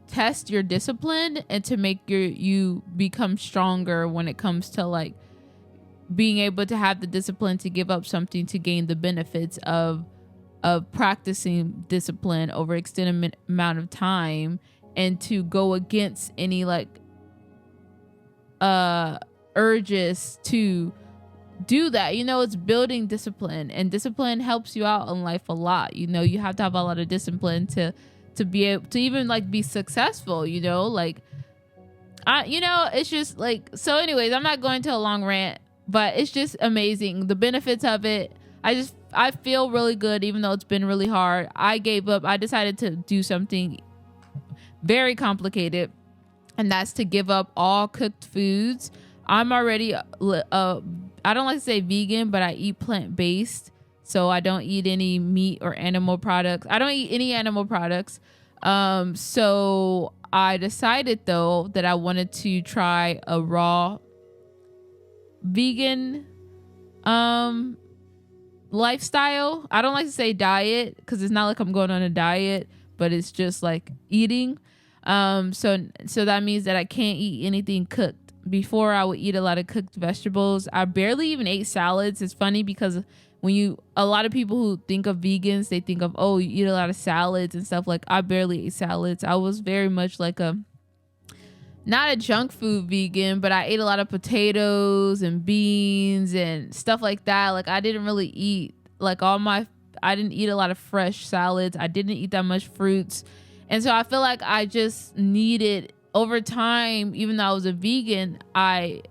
test your discipline and to make you become stronger when it comes to like being able to have the discipline to give up something to gain the benefits of practicing discipline over extended amount of time, and to go against any like urges to do that. It's building discipline, and discipline helps you out in life a lot. You have to have a lot of discipline to be able to even like be successful, like it's just like, so anyways, I'm not going to a long rant, but it's just amazing, the benefits of it. I feel really good, even though it's been really hard. I gave up. I decided to do something very complicated, and that's to give up all cooked foods. I'm already I don't like to say vegan, but I eat plant-based. So I don't eat any meat or animal products. I don't eat any animal products. So I decided though that I wanted to try a raw vegan lifestyle. I don't like to say diet because it's not like I'm going on a diet, but it's just like eating. So that means that I can't eat anything cooked. Before I would eat a lot of cooked vegetables. I barely even ate salads. It's funny because a lot of people who think of vegans, they think of, oh, you eat a lot of salads and stuff. Like I barely ate salads. I was very much like not a junk food vegan, but I ate a lot of potatoes and beans and stuff like that. Like I didn't really eat like I didn't eat a lot of fresh salads. I didn't eat that much fruits. And so I feel like I just needed, over time, even though I was a vegan, I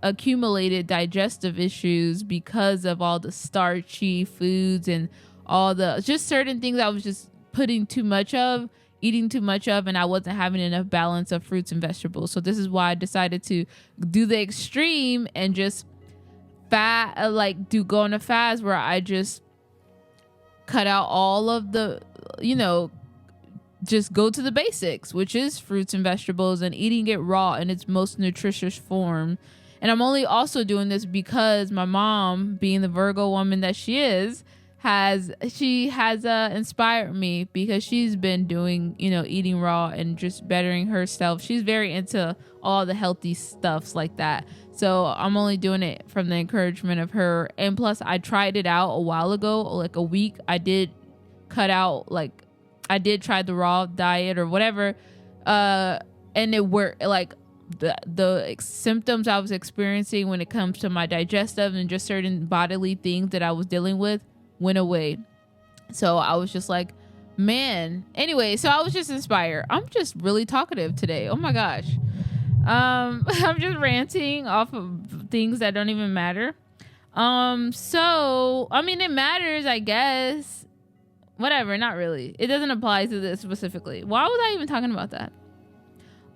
accumulated digestive issues because of all the starchy foods and all the just certain things I was just eating too much of, and I wasn't having enough balance of fruits and vegetables. So this is why I decided to do the extreme and just go on a fast where I just cut out all of the, just go to the basics, which is fruits and vegetables, and eating it raw in its most nutritious form. And I'm only also doing this because my mom, being the Virgo woman that she is, has inspired me, because she's been doing, eating raw and just bettering herself. She's very into all the healthy stuffs like that. So I'm only doing it from the encouragement of her. And plus, I tried it out a while ago, like a week. I did cut out, like, I did try the raw diet or whatever. And it worked. Like, the symptoms I was experiencing when it comes to my digestive and just certain bodily things that I was dealing with went away. So I was just like, man. Anyway, so I was just inspired. I'm just really talkative today. Oh my gosh. I'm just ranting off of things that don't even matter. So I mean, it matters, I guess. Whatever, not really. It doesn't apply to this specifically. Why was I even talking about that?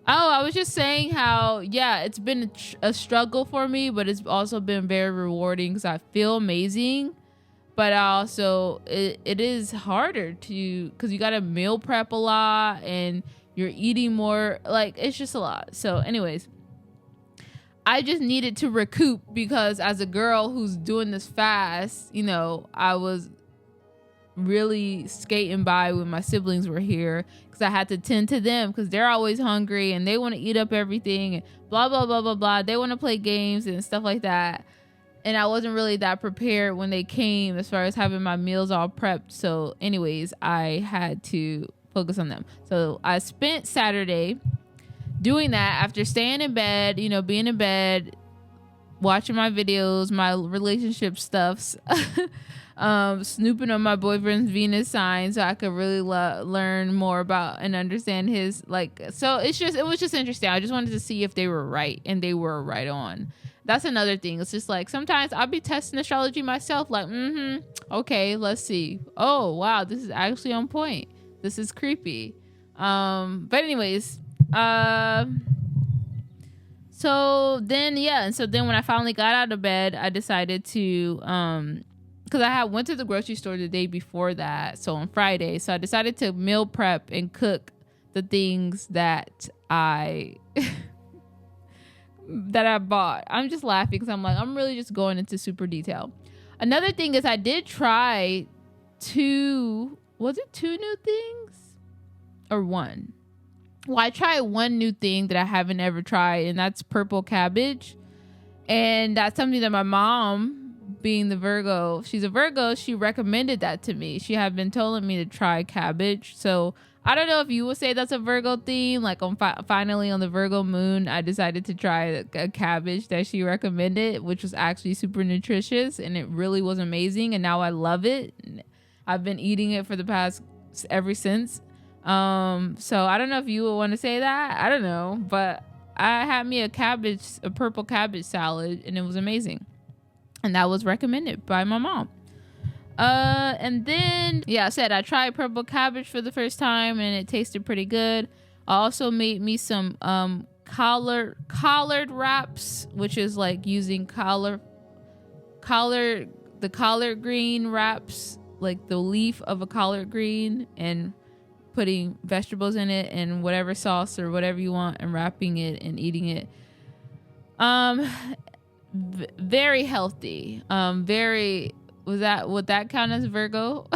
Oh, I was just saying how, yeah, it's been a struggle for me, but it's also been very rewarding because I feel amazing. But also, it is harder because you got to meal prep a lot and you're eating more. Like, it's just a lot. So anyways, I just needed to recoup because as a girl who's doing this fast, you know, I was really skating by when my siblings were here because I had to tend to them because they're always hungry and they want to eat up everything and blah, blah, blah, blah, blah. They want to play games and stuff like that. And I wasn't really that prepared when they came as far as having my meals all prepped. So anyways, I had to focus on them. So I spent Saturday doing that after staying in bed, you know, being in bed, watching my videos, my relationship stuffs, snooping on my boyfriend's Venus sign so I could really learn more about and understand his, like, so it was just interesting. I just wanted to see if they were right, and they were right on. That's another thing. It's just like sometimes I'll be testing astrology myself, like, okay, let's see. Oh wow, this is actually on point. This is creepy. But anyways, so then when I finally got out of bed, I decided to because I went to the grocery store the day before that, so on Friday. So I decided to meal prep and cook the things that I bought. I'm just laughing because I'm really just going into super detail. Another thing is I did try two new things or one? Well, I tried one new thing that I haven't ever tried, and that's purple cabbage. And that's something that my mom, being the Virgo, she's a Virgo, she recommended that to me. She had been telling me to try cabbage. So I don't know if you would say that's a Virgo theme. Like finally on the Virgo moon, I decided to try a cabbage that she recommended, which was actually super nutritious, and it really was amazing. And now I love it. I've been eating it for the past ever since. So I don't know if you would want to say that. I don't know, but I had me a purple cabbage salad, and it was amazing. And that was recommended by my mom. And then, I said I tried purple cabbage for the first time, and it tasted pretty good. I also made me some collard wraps, which is like using the collard green wraps, like the leaf of a collard green, and putting vegetables in it and whatever sauce or whatever you want, and wrapping it and eating it. Very healthy. Would that count as Virgo?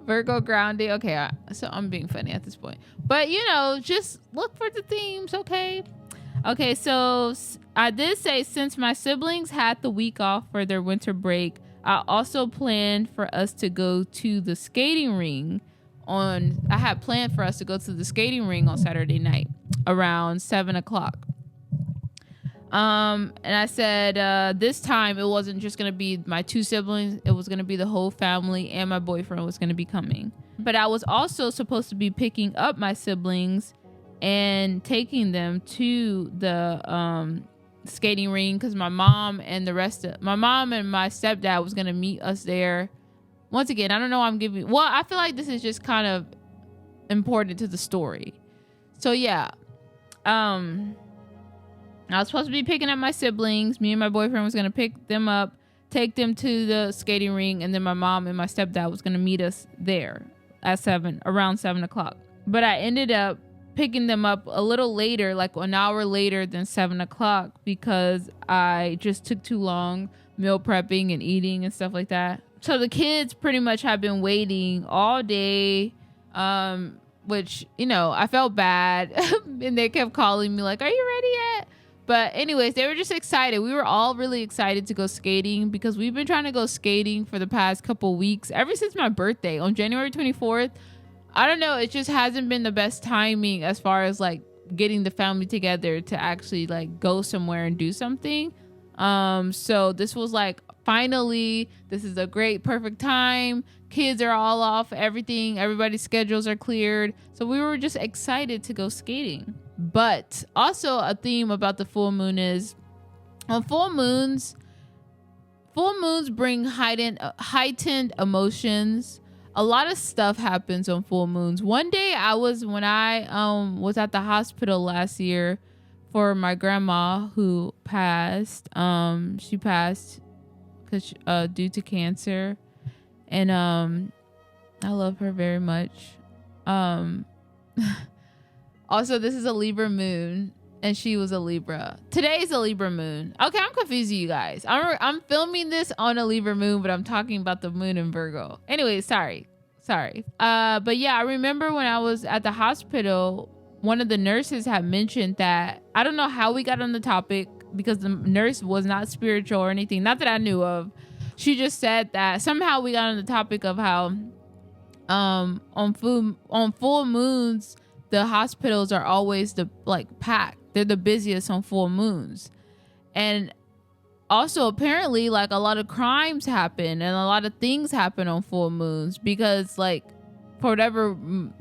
Virgo grounding. Okay, so I'm being funny at this point, but just look for the themes. Okay, so I did say since my siblings had the week off for their winter break, I also planned for us to go to the skating ring on Saturday night around 7:00. And I said, this time it wasn't just going to be my two siblings. It was going to be the whole family, and my boyfriend was going to be coming. But I was also supposed to be picking up my siblings and taking them to the skating ring, because my mom and my stepdad was going to meet us there. Once again, I don't know why I feel like this is just kind of important to the story. So yeah, I was supposed to be picking up my siblings. Me and my boyfriend was going to pick them up, take them to the skating ring, and then my mom and my stepdad was going to meet us there at around 7:00. But I ended up picking them up a little later, like an hour later than 7:00, because I just took too long meal prepping and eating and stuff like that. So the kids pretty much have been waiting all day, which, I felt bad. And they kept calling me like, are you ready yet? But anyways, they were just excited. We were all really excited to go skating because we've been trying to go skating for the past couple weeks, ever since my birthday on January 24th. I don't know. It just hasn't been the best timing as far as like getting the family together to actually like go somewhere and do something. So this was like, finally, this is a great, perfect time. Kids are all off, everybody's schedules are cleared. So we were just excited to go skating. But also a theme about the full moon is on full moons bring heightened emotions. A lot of stuff happens on full moons. One day when I was at the hospital last year for my grandma who passed. She passed because due to cancer, and I love her very much. Also, this is a Libra moon, and she was a Libra. Today's a Libra moon. Okay, I'm confusing you guys. I'm filming this on a Libra moon, but I'm talking about the moon in Virgo. Anyway, sorry. But yeah, I remember when I was at the hospital, one of the nurses had mentioned that, I don't know how we got on the topic because the nurse was not spiritual or anything, not that I knew of. She just said that somehow we got on the topic of how on full moons, the hospitals are always packed. They're the busiest on full moons. And also apparently like a lot of crimes happen and a lot of things happen on full moons because like for whatever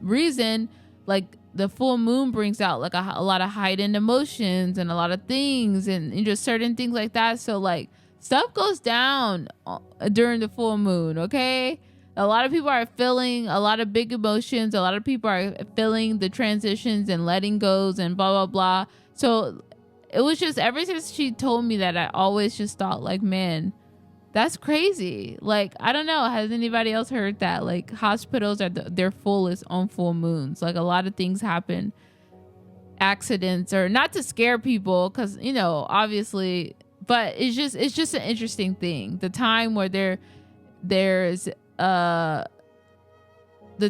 reason, like the full moon brings out like a lot of heightened emotions and a lot of things and just certain things like that. So like stuff goes down during the full moon. Okay. A lot of people are feeling a lot of big emotions. A lot of people are feeling the transitions and letting goes and blah, blah, blah. So it was just, ever since she told me that, I always just thought like, man, that's crazy. Like, I don't know. Has anybody else heard that? Like hospitals are their fullest on full moons. Like a lot of things happen, accidents, or not to scare people because, you know, obviously, but it's just an interesting thing. The time where there's the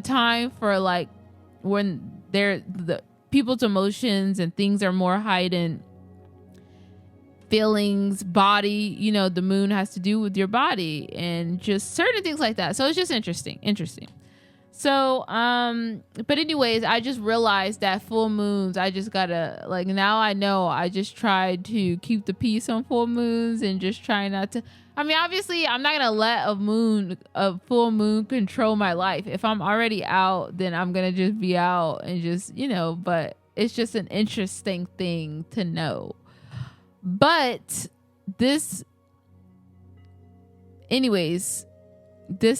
time for like when the people's emotions and things are more heightened, feelings, body, you know, the moon has to do with your body and just certain things like that. So it's just interesting. So but anyways, I just realized that full moons, I just gotta, like, now I know, I just try to keep the peace on full moons and just try not to, I mean, obviously I'm not gonna let a full moon control my life. If I'm already out, then I'm gonna just be out and just, you know, but it's just an interesting thing to know. But this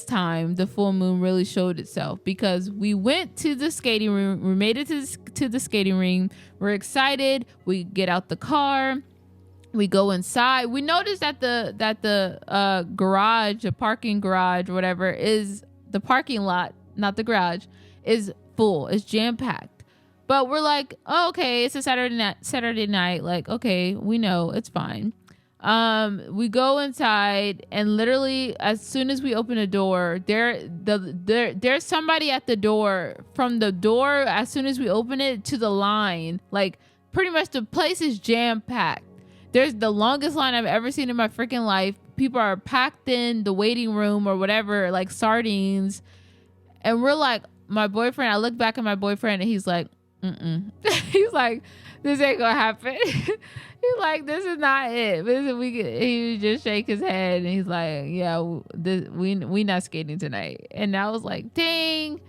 time the full moon really showed itself because we went to the skating room. We made it to the skating ring. We're excited. We get out the car. We go inside. We noticed that the garage, the parking garage, whatever, is the parking lot, not the garage, is full. It's jam packed. But we're like, oh, okay, it's a Saturday night. Like, okay, we know, it's fine. We go inside, and literally as soon as we open the door, there's somebody at the door. From the door, as soon as we open it, to the line, like pretty much the place is jam packed. There's the longest line I've ever seen in my freaking life. People are packed in the waiting room or whatever, like sardines. And we're like, my boyfriend, I look back at my boyfriend and he's like, he's like, this ain't gonna happen. He's like, this is not it. He would just shake his head and he's like, yeah, we not skating tonight. And I was like, dang.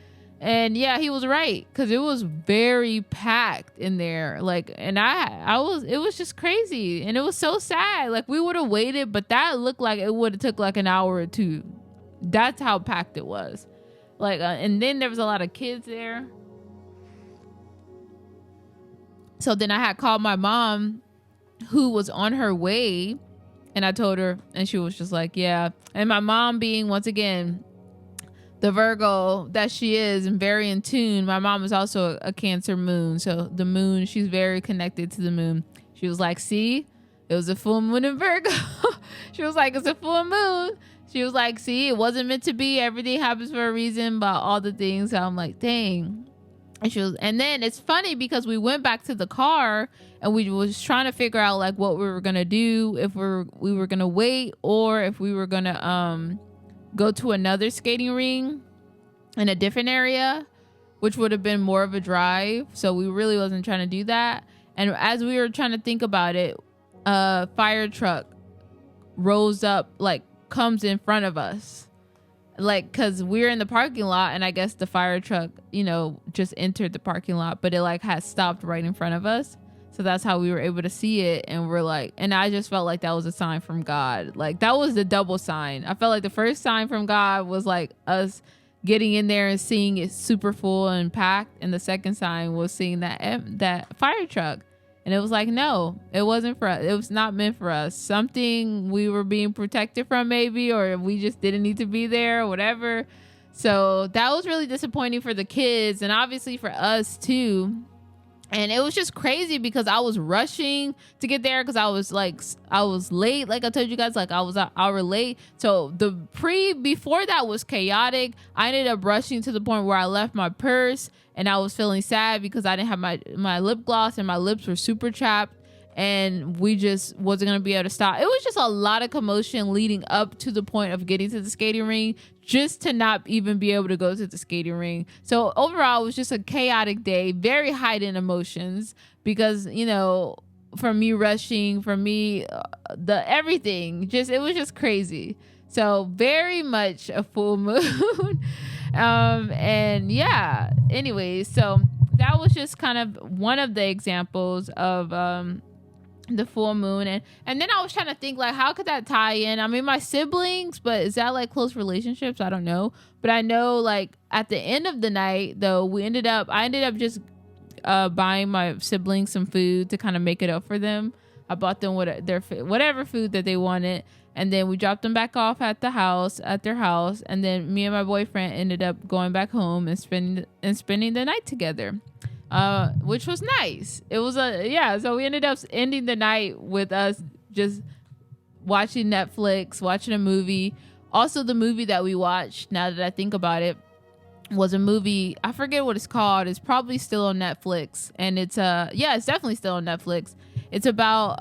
And yeah, he was right, because it was very packed in there. Like, and it was just crazy, and it was so sad. Like, we would have waited, but that looked like it would have took like an hour or two. That's how packed it was. Like, and then there was a lot of kids there. So then I had called my mom, who was on her way, and I told her, and she was just like, yeah. And my mom, being, once again, the Virgo that she is and very in tune. My mom is also a Cancer moon. So the moon, she's very connected to the moon. She was like, see, it was a full moon in Virgo. She was like, it's a full moon. She was like, see, it wasn't meant to be. Everything happens for a reason, about all the things. So I'm like, dang. And then it's funny because we went back to the car and we was trying to figure out like what we were gonna do, if we were gonna wait or if we were gonna go to another skating ring in a different area, which would have been more of a drive. So we really wasn't trying to do that. And as we were trying to think about it, a fire truck rolls up, like comes in front of us, like because we're in the parking lot, and I guess the fire truck, you know, just entered the parking lot, but it like had stopped right in front of us. So that's how we were able to see it. And we're like, and I just felt like that was a sign from God. Like that was the double sign. I felt like the first sign from God was like us getting in there and seeing it super full and packed, and the second sign was seeing that fire truck. And it was like, no, it wasn't for us. It was not meant for us. Something we were being protected from, maybe, or we just didn't need to be there or whatever. So that was really disappointing for the kids, and obviously for us too. And it was just crazy because I was rushing to get there because I was late. Like I told you guys, like I was an hour late. So before that was chaotic. I ended up rushing to the point where I left my purse, and I was feeling sad because I didn't have my lip gloss, and my lips were super chapped, and we just wasn't going to be able to stop. It was just a lot of commotion leading up to the point of getting to the skating ring, just to not even be able to go to the skating ring. So overall, it was just a chaotic day, very heightened emotions because, you know, for me rushing, for me, everything, it was just crazy. So very much a full moon. And yeah, anyways, so that was just kind of one of the examples of, the full moon. And then I was trying to think, like, how could that tie in? I mean, my siblings, but is that like close relationships? I don't know. But I know, like, at the end of the night though, I ended up just buying my siblings some food to kind of make it up for them. I bought them whatever food that they wanted, and then we dropped them back off at their house, and then me and my boyfriend ended up going back home and spending the night together. Which was nice. It was so we ended up ending the night with us just watching Netflix, watching a movie. Also, the movie that we watched, now that I think about it, was a movie, I forget what it's called. It's probably still on Netflix, and it's definitely still on Netflix. It's about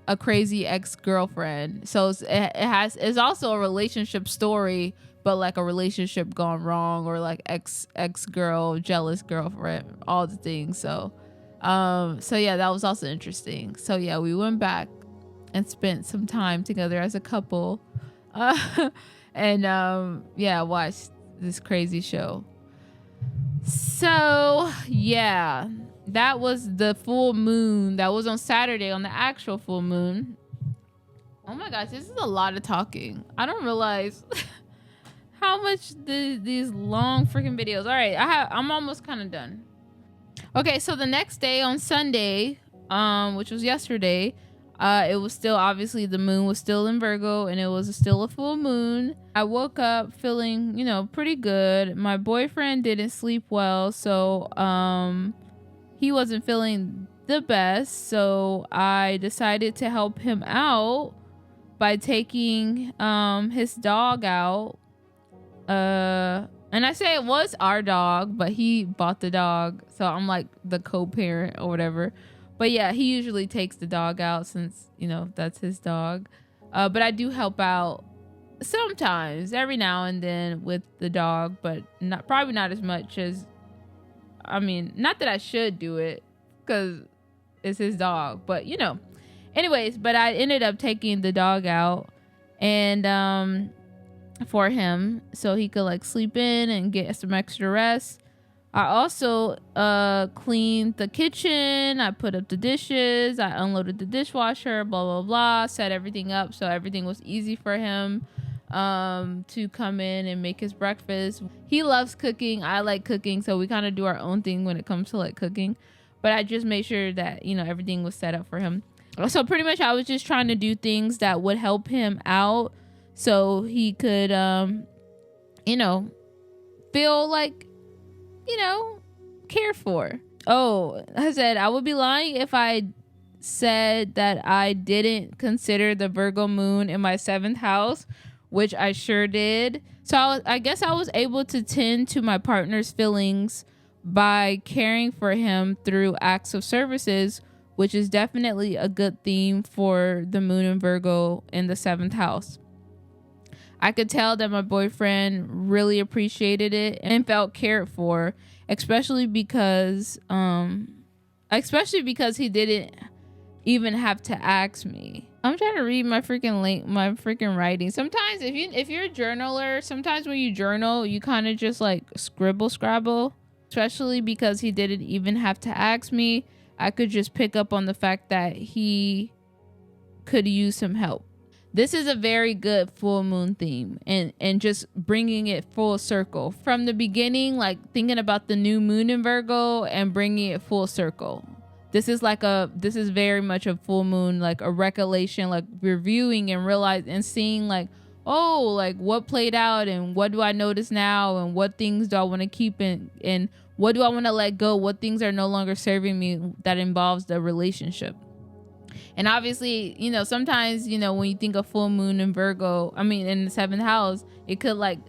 a crazy ex-girlfriend. So it's also a relationship story, but like a relationship gone wrong, or like ex-girl, jealous girlfriend, all the things. So yeah, that was also interesting. So yeah, we went back and spent some time together as a couple, and watched this crazy show. So yeah, that was the full moon. That was on Saturday, on the actual full moon. Oh my gosh, this is a lot of talking. I don't realize how much these long freaking videos. All right, I'm almost kind of done. Okay, so the next day on Sunday, which was yesterday, it was still, obviously the moon was still in Virgo, and it was still a full moon. I woke up feeling, pretty good. My boyfriend didn't sleep well, so he wasn't feeling the best. So I decided to help him out by taking his dog out. And I say it was our dog, but he bought the dog, so I'm like the co-parent or whatever. But yeah, he usually takes the dog out since, that's his dog. But I do help out sometimes, every now and then, with the dog, but probably not as much as, not that I should do it because it's his dog, but anyways, but I ended up taking the dog out and for him so he could like sleep in and get some extra rest. I also cleaned the kitchen. I put up the dishes. I unloaded the dishwasher, blah, blah, blah. Set everything up so everything was easy for him to come in and make his breakfast. He loves cooking. I like cooking. So we kind of do our own thing when it comes to like cooking. But I just made sure that, everything was set up for him. So pretty much I was just trying to do things that would help him out so he could, feel like, cared for. Oh, I said I would be lying if I said that I didn't consider the Virgo moon in my 7th house, which I sure did. So I guess I was able to tend to my partner's feelings by caring for him through acts of services, which is definitely a good theme for the moon in Virgo in the 7th house. I could tell that my boyfriend really appreciated it and felt cared for, especially because he didn't even have to ask me. I'm trying to read my freaking writing. Sometimes if you're a journaler, sometimes when you journal, you kind of just like scrabble. Especially because he didn't even have to ask me. I could just pick up on the fact that he could use some help. This is a very good full moon theme, and just bringing it full circle from the beginning, like thinking about the new moon in Virgo and bringing it full circle. This is very much a full moon, like a recollection, like reviewing and realizing and seeing like, oh, like what played out and what do I notice now and what things do I want to keep and what do I want to let go? What things are no longer serving me that involves the relationship? And obviously, sometimes, when you think of full moon in Virgo, in the 7th house, it could like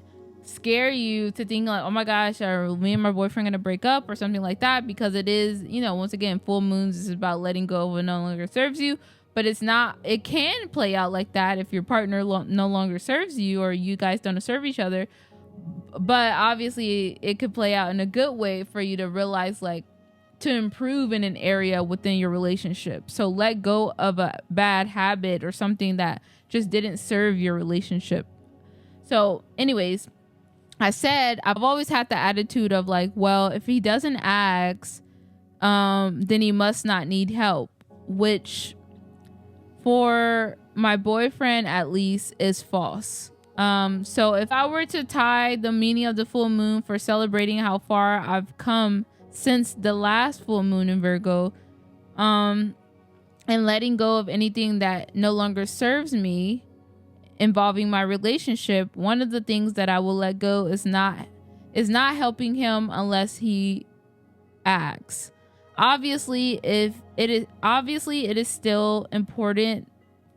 scare you to think like, oh my gosh, are me and my boyfriend gonna break up or something like that? Because it is, once again, full moons is about letting go of what no longer serves you. But it's not, it can play out like that if your partner no longer serves you or you guys don't serve each other. But obviously it could play out in a good way for you to realize like to improve in an area within your relationship. So let go of a bad habit or something that just didn't serve your relationship. So anyways, I said I've always had the attitude of like, well, if he doesn't ask, then he must not need help, which for my boyfriend at least is false. So if I were to tie the meaning of the full moon for celebrating how far I've come since the last full moon in Virgo, and letting go of anything that no longer serves me involving my relationship, one of the things that I will let go is not helping him unless he asks. Obviously, it is still important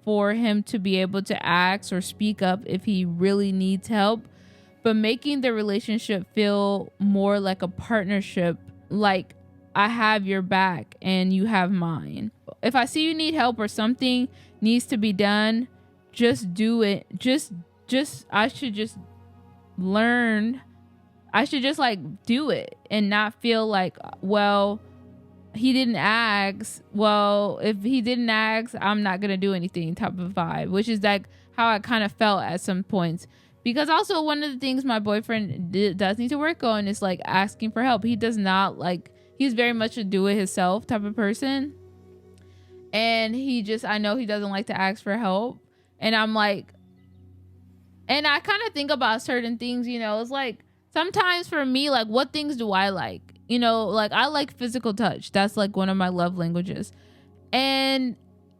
for him to be able to ask or speak up if he really needs help, but making the relationship feel more like a partnership, like I have your back and you have mine. If I see you need help or something needs to be done, just do it. I should just like do it and not feel like, well, he didn't ask. Well, if he didn't ask, I'm not going to do anything type of vibe, which is like how I kind of felt at some points. Because also one of the things my boyfriend does need to work on is like asking for help. He does not like, he's very much a do it himself type of person. And I know he doesn't like to ask for help. And I'm like, and I kind of think about certain things, it's like sometimes for me, like what things do I like? Like I like physical touch. That's like one of my love languages. And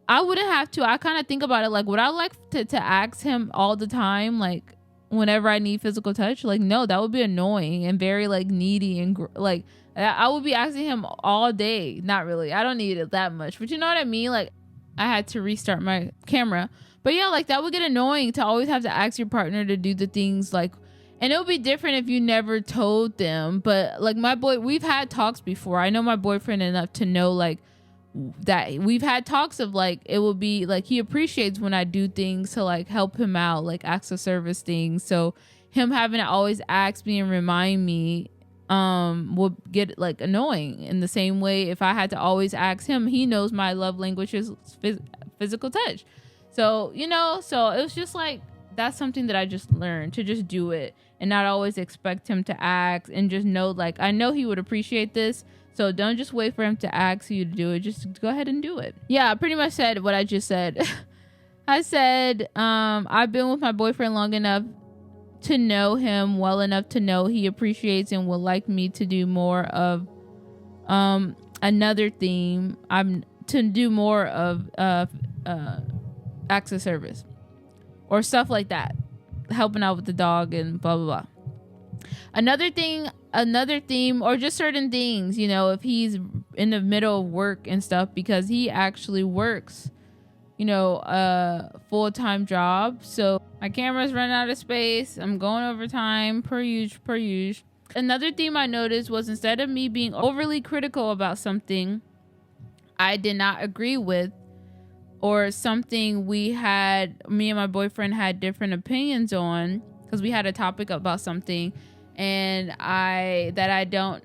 I wouldn't have to, I kind of think about it like, would I like to ask him all the time? Like whenever I need physical touch? Like, no, that would be annoying and very like needy and like I would be asking him all day. Not really. I don't need it that much. But you know what I mean? Like I had to restart my camera. But yeah, like that would get annoying to always have to ask your partner to do the things like, and it would be different if you never told them. But like we've had talks before. I know my boyfriend enough to know like that we've had talks of like, it will be like, he appreciates when I do things to like help him out, like acts of service things. So him having to always ask me and remind me would get like annoying. In the same way, if I had to always ask him, he knows my love language is physical touch. So, so it was just like, that's something that I just learned to just do it and not always expect him to ask, and just know, like, I know he would appreciate this. So don't just wait for him to ask you to do it. Just go ahead and do it. Yeah, I pretty much said what I just said. I said, I've been with my boyfriend long enough to know him well enough to know he appreciates and would like me to do more of another theme. I'm to do more of acts of service or stuff like that, helping out with the dog and blah blah blah. Another theme, or just certain things, if he's in the middle of work and stuff, because he actually works a full-time job. So my camera's run out of space. I'm going overtime per usual. Another theme I noticed was instead of me being overly critical about something I did not agree with, or something me and my boyfriend had different opinions on, because we had a topic about something and I don't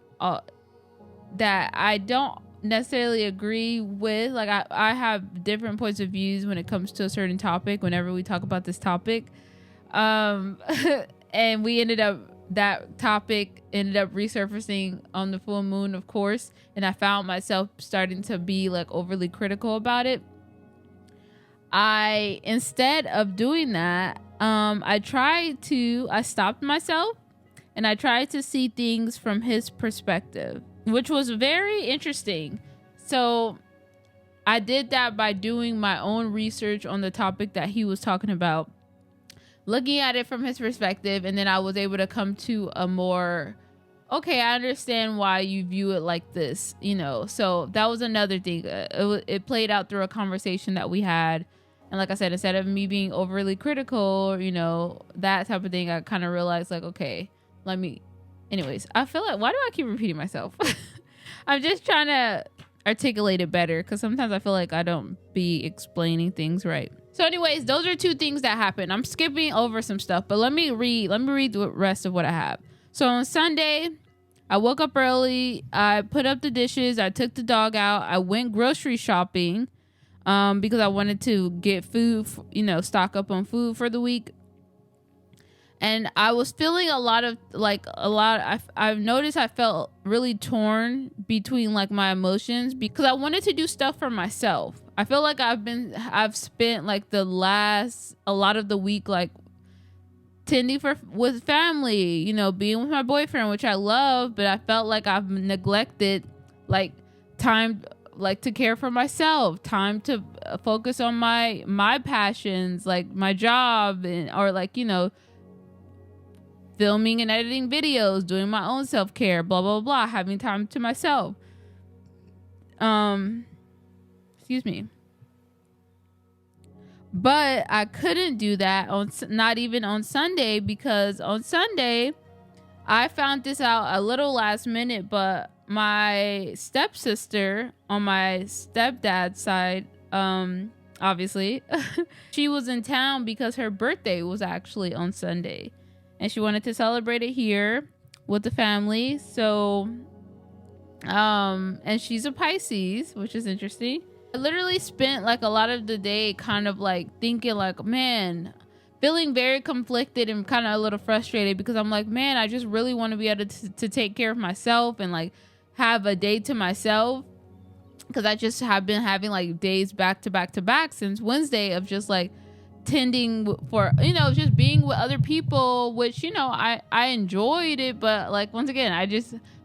necessarily agree with. Like I have different points of views when it comes to a certain topic whenever we talk about this topic. And that topic ended up resurfacing on the full moon, of course, and I found myself starting to be like overly critical about it. Instead of doing that, I stopped myself and I tried to see things from his perspective, which was very interesting. So I did that by doing my own research on the topic that he was talking about, looking at it from his perspective, and then I was able to come to a more, okay, I understand why you view it like this, So that was another thing. It played out through a conversation that we had. And like I said, instead of me being overly critical, that type of thing, I kind of realized like, okay, anyways, I feel like, why do I keep repeating myself? I'm just trying to articulate it better, because sometimes I feel like I don't be explaining things right. So anyways, those are two things that happened. I'm skipping over some stuff, but let me read the rest of what I have. So on Sunday, I woke up early. I put up the dishes. I took the dog out. I went grocery shopping because I wanted to get food, stock up on food for the week. And I was feeling I've noticed I felt really torn between like my emotions, because I wanted to do stuff for myself. I feel like I've spent like a lot of the week like tending with family, being with my boyfriend, which I love, but I felt like I've neglected like time, like to care for myself, time to focus on my passions, like my job, or like, filming and editing videos, doing my own self-care, blah, blah, blah, having time to myself. Excuse me. But I couldn't do that not even on Sunday, because on Sunday, I found this out a little last minute, but my stepsister on my stepdad's side, obviously, she was in town because her birthday was actually on Sunday. And she wanted to celebrate it here with the family. So, and she's a Pisces, which is interesting. I literally spent like a lot of the day kind of like thinking like, man, feeling very conflicted and kind of a little frustrated, because I'm like, man, I just really want to be able to take care of myself and like have a day to myself. Because I just have been having like days back to back to back since Wednesday of just like tending for, just being with other people, which, I enjoyed it. But like, once again,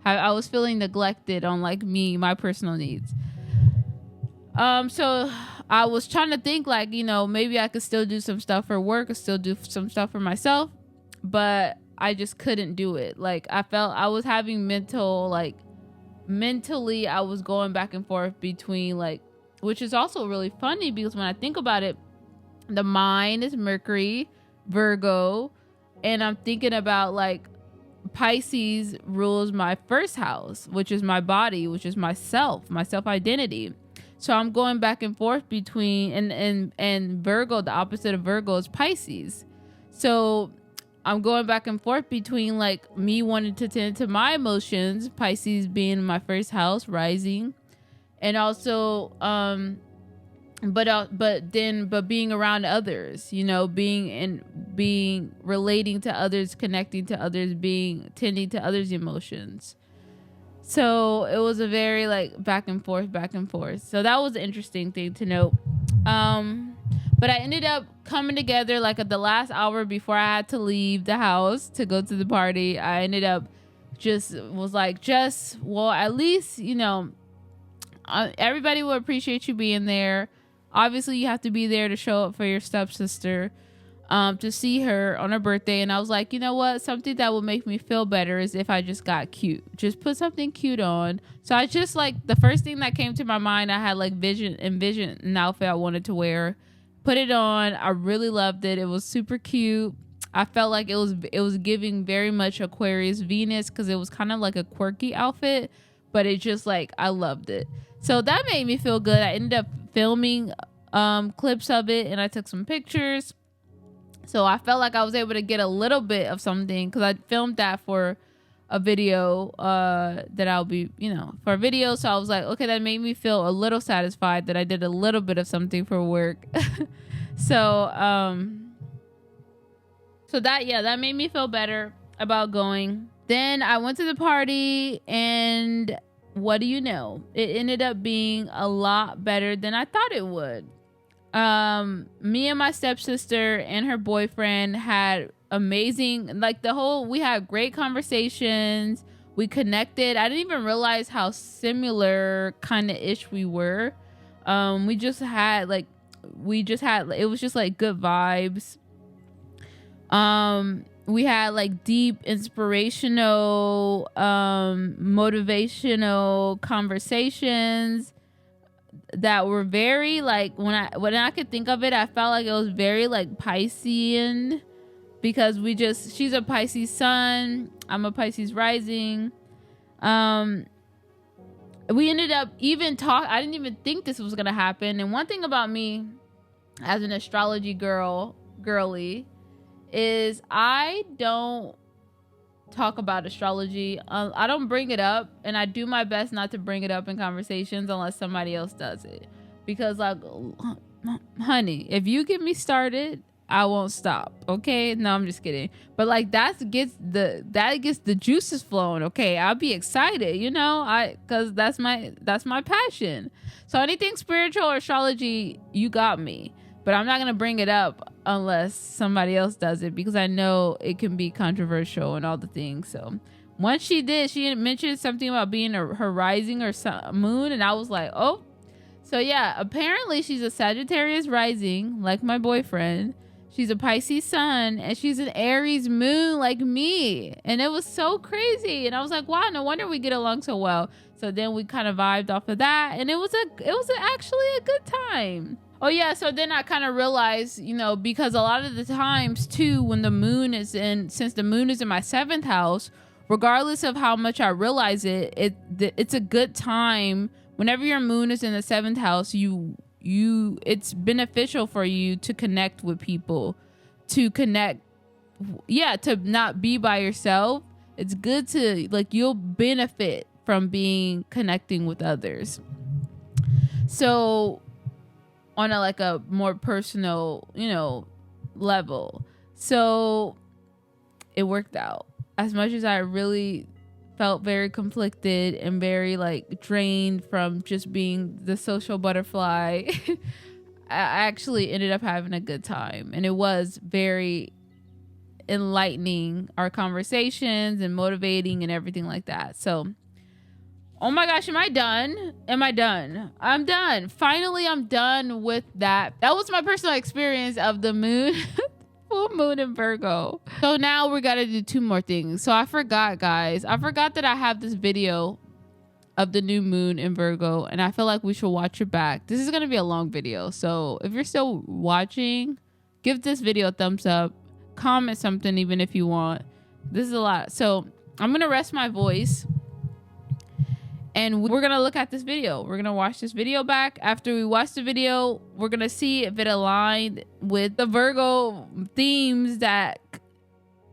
I was feeling neglected on like my personal needs. So I was trying to think like, maybe I could still do some stuff for work or still do some stuff for myself, but I just couldn't do it. Like I felt I was having mentally, I was going back and forth between like, which is also really funny because when I think about it, the mind is Mercury, Virgo, and I'm thinking about like Pisces rules my first house, which is my body, which is my self identity. So I'm going back and forth between and Virgo, the opposite of Virgo is Pisces. So I'm going back and forth between like me wanting to tend to my emotions, Pisces being my first house, rising, and also but being around others, being relating to others, connecting to others, tending to others' emotions. So it was a very like back and forth. So that was an interesting thing to note. But I ended up coming together like at the last hour before I had to leave the house to go to the party. I ended up well, at least, everybody will appreciate you being there. Obviously, you have to be there to show up for your stepsister, to see her on her birthday. And I was like, you know what? Something that will make me feel better is if I just got cute. Just put something cute on. So I just like the first thing that came to my mind, I had like envisioned an outfit I wanted to wear. Put it on. I really loved it. It was super cute. I felt like it was giving very much Aquarius Venus, because it was kind of like a quirky outfit, but it just like, I loved it. So that made me feel good. I ended up filming clips of it, and I took some pictures. So I felt like I was able to get a little bit of something, because I filmed that for a video that I'll be, for a video. So I was like, okay, that made me feel a little satisfied that I did a little bit of something for work. So that made me feel better about going. Then I went to the party, and what do you know? It ended up being a lot better than I thought it would. Me and my stepsister and her boyfriend had amazing, like we had great conversations. We connected. I didn't even realize how similar kind of ish we were. It was just like good vibes. We had like deep, inspirational, motivational conversations that were very like, when I could think of it, I felt like it was very like Piscean, because she's a Pisces sun, I'm a Pisces rising. We ended up I didn't even think this was gonna happen. And one thing about me as an astrology girly is I don't talk about astrology. I don't bring it up, and I do my best not to bring it up in conversations unless somebody else does it, because like, honey, if you get me started, I won't stop. Okay, no, I'm just kidding, but like that gets the juices flowing. Okay, I'll be excited, because that's my passion. So anything spiritual or astrology, you got me. But I'm not going to bring it up unless somebody else does it, because I know it can be controversial and all the things. So once she mentioned something about being her rising or moon, and I was like, oh. So yeah, apparently she's a Sagittarius rising, like my boyfriend. She's a Pisces sun, and she's an Aries moon like me. And it was so crazy. And I was like, wow, no wonder we get along so well. So then we kind of vibed off of that, and it was actually a good time. Oh yeah, so then I kind of realized, because a lot of the times too, when since the moon is in my 7th house, regardless of how much I realize it's a good time. Whenever your moon is in the 7th house, it's beneficial for you to connect with people, to not be by yourself. It's good to, like, you'll benefit from connecting with others. So on a more personal, level. So it worked out. As much as I really felt very conflicted and very like drained from just being the social butterfly, I actually ended up having a good time. And it was very enlightening, our conversations, and motivating and everything like that. So oh my gosh, am I done? I'm done. Finally, I'm done with that. That was my personal experience of the moon, full moon in Virgo. So now we got to do 2 more things. So I forgot, guys. I forgot that I have this video of the new moon in Virgo, and I feel like we should watch it back. This is going to be a long video. So if you're still watching, give this video a thumbs up. Comment something even if you want. This is a lot. So I'm going to rest my voice, and we're going to look at this video. We're going to watch this video back. After we watch the video, we're going to see if it aligned with the Virgo themes that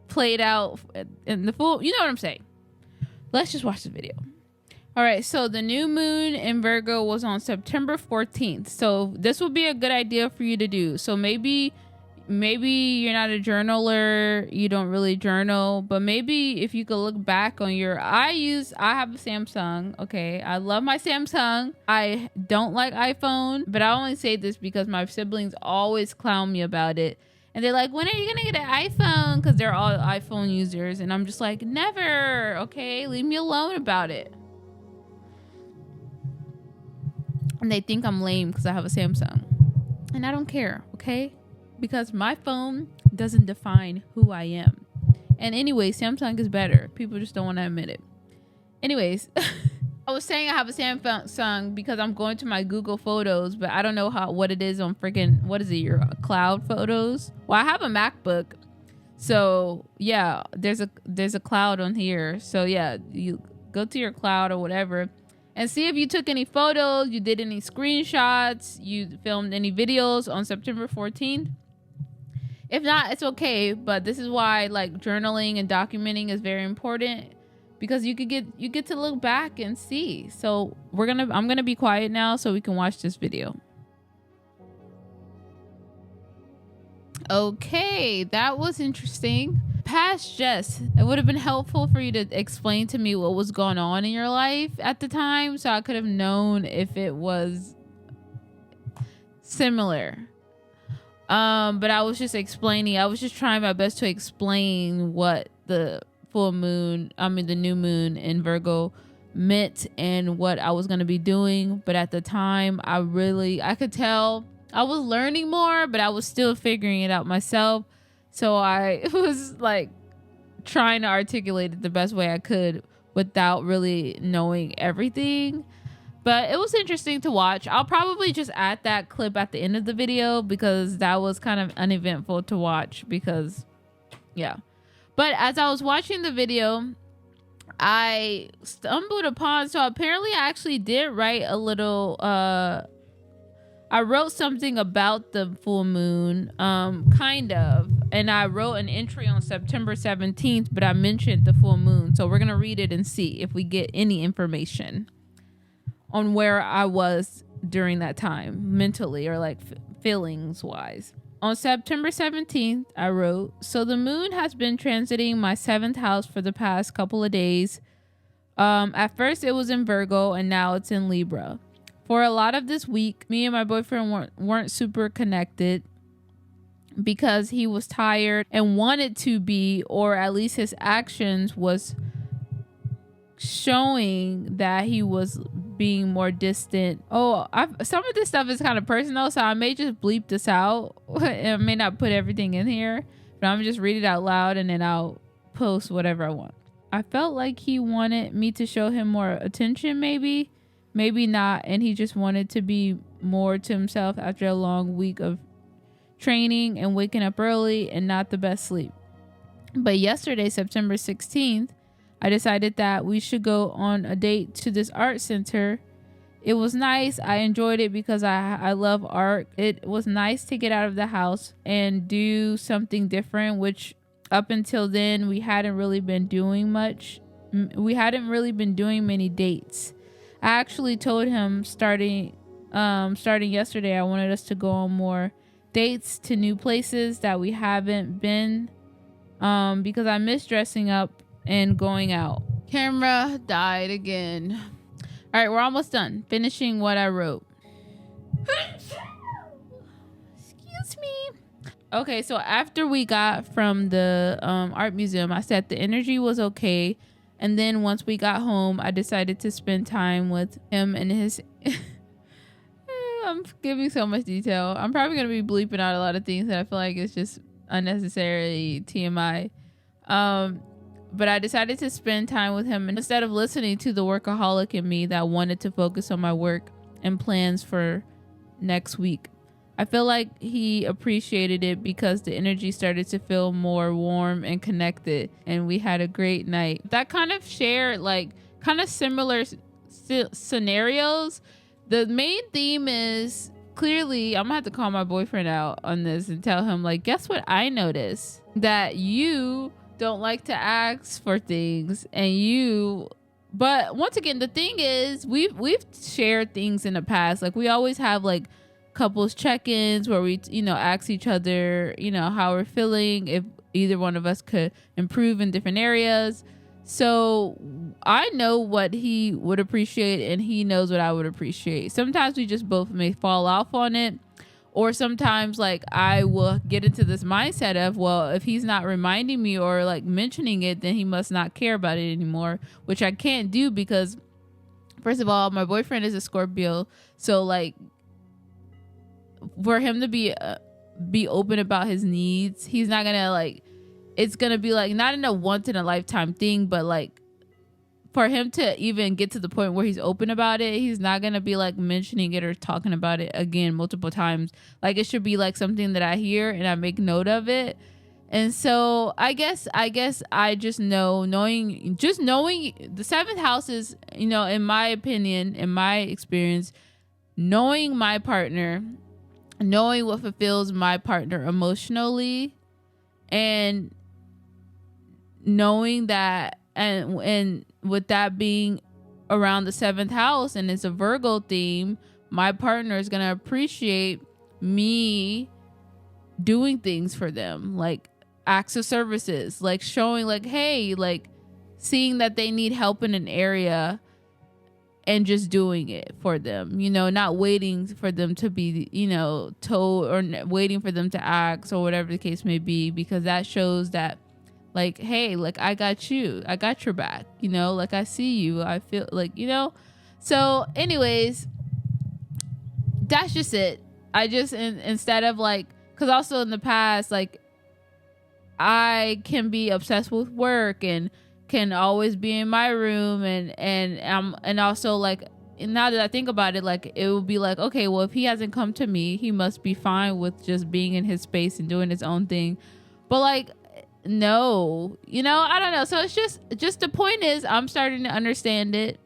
played out in the full. You know what I'm saying? Let's just watch the video. All right. So the new moon in Virgo was on September 14th. So this will be a good idea for you to do. So maybe you're not a journaler, you don't really journal, but maybe if you could look back on I have a Samsung. Okay, I love my Samsung. I don't like iPhone, but I only say this because my siblings always clown me about it, and they're like, when are you gonna get an iPhone? Because they're all iPhone users, and I'm just like, never. Okay, leave me alone about it. And they think I'm lame because I have a Samsung, and I don't care. Okay, because my phone doesn't define who I am. And anyway, Samsung is better. People just don't want to admit it. Anyways, I was saying I have a Samsung because I'm going to my Google Photos, but I don't know what it is on freaking, what is it, your cloud photos? Well, I have a MacBook, So yeah, there's a cloud on here. So yeah, you go to your cloud or whatever and see if you took any photos, you did any screenshots, you filmed any videos on September 14th. If not, it's okay, but this is why like journaling and documenting is very important, because you get to look back and see. So I'm gonna be quiet now so we can watch this video. Okay, that was interesting. Past Jess, it would have been helpful for you to explain to me what was going on in your life at the time, so I could have known if it was similar. But I was just explaining. I was just trying my best to explain what the new moon in Virgo meant and what I was going to be doing. But at the time, I could tell I was learning more, but I was still figuring it out myself. So I was like trying to articulate it the best way I could without really knowing everything. But it was interesting to watch. I'll probably just add that clip at the end of the video because that was kind of uneventful to watch because, yeah. But as I was watching the video, I stumbled upon, so apparently I actually did write a little, I wrote something about the full moon, kind of. And I wrote an entry on September 17th, but I mentioned the full moon. So we're going to read it and see if we get any information on where I was during that time, mentally or like feelings wise. On September 17th, I wrote, so the moon has been transiting my 7th house for the past couple of days. At first it was in Virgo and now it's in Libra. For a lot of this week, me and my boyfriend weren't super connected because he was tired and wanted to be, or at least his actions was showing that he was being more distant. Some of this stuff is kind of personal, so I may just bleep this out. I may not put everything in here, but I'm just read it out loud and then I'll post whatever I want. I felt like he wanted me to show him more attention, maybe not, and he just wanted to be more to himself after a long week of training and waking up early and not the best sleep. But yesterday, September 16th, I decided that we should go on a date to this art center. It was nice. I enjoyed it because I love art. It was nice to get out of the house and do something different, which up until then we hadn't really been doing much. We hadn't really been doing many dates. I actually told him starting yesterday I wanted us to go on more dates to new places that we haven't been, because I miss dressing up and going out. Camera died again. All right, we're almost done finishing what I wrote. Excuse me. Okay, so after we got from the art museum, I said the energy was okay. And then once we got home, I decided to spend time with him and his... I'm giving so much detail. I'm probably going to be bleeping out a lot of things that I feel like it's just unnecessarily TMI. But I decided to spend time with him instead of listening to the workaholic in me that wanted to focus on my work and plans for next week. I feel like he appreciated it because the energy started to feel more warm and connected, and we had a great night. That kind of shared like kind of similar scenarios. The main theme is clearly, I'm gonna have to call my boyfriend out on this and tell him like, guess what I noticed? That you don't like to ask for things, but once again, the thing is we've shared things in the past. Like we always have like couples check-ins where we ask each other how we're feeling, if either one of us could improve in different areas. So I know what he would appreciate and he knows what I would appreciate. Sometimes we just both may fall off on it, or sometimes like I will get into this mindset of, well, if he's not reminding me or like mentioning it, then he must not care about it anymore, which I can't do because first of all, my boyfriend is a Scorpio, so like for him to be open about his needs, he's not gonna like, it's gonna be like not in a once in a lifetime thing, but like for him to even get to the point where he's open about it, he's not gonna be like mentioning it or talking about it again multiple times. Like it should be like something that I hear and I make note of it. And so I guess I just knowing the seventh house is, in my opinion, in my experience, knowing my partner, knowing what fulfills my partner emotionally, and knowing that, and with that being around the seventh house and it's a Virgo theme, my partner is gonna appreciate me doing things for them, like acts of services, like showing, like, hey, like seeing that they need help in an area and just doing it for them, not waiting for them to be, told, or waiting for them to ask, or whatever the case may be, because that shows that, like, hey, like, I got you, I got your back, like, I see you, I feel like, so anyways, that's just it. I just, instead of like, because also in the past, like, I can be obsessed with work and can always be in my room, and also, like, now that I think about it, like, it would be like, okay, well, if he hasn't come to me, he must be fine with just being in his space and doing his own thing. But like, no, I don't know. So it's just the point is, I'm starting to understand it.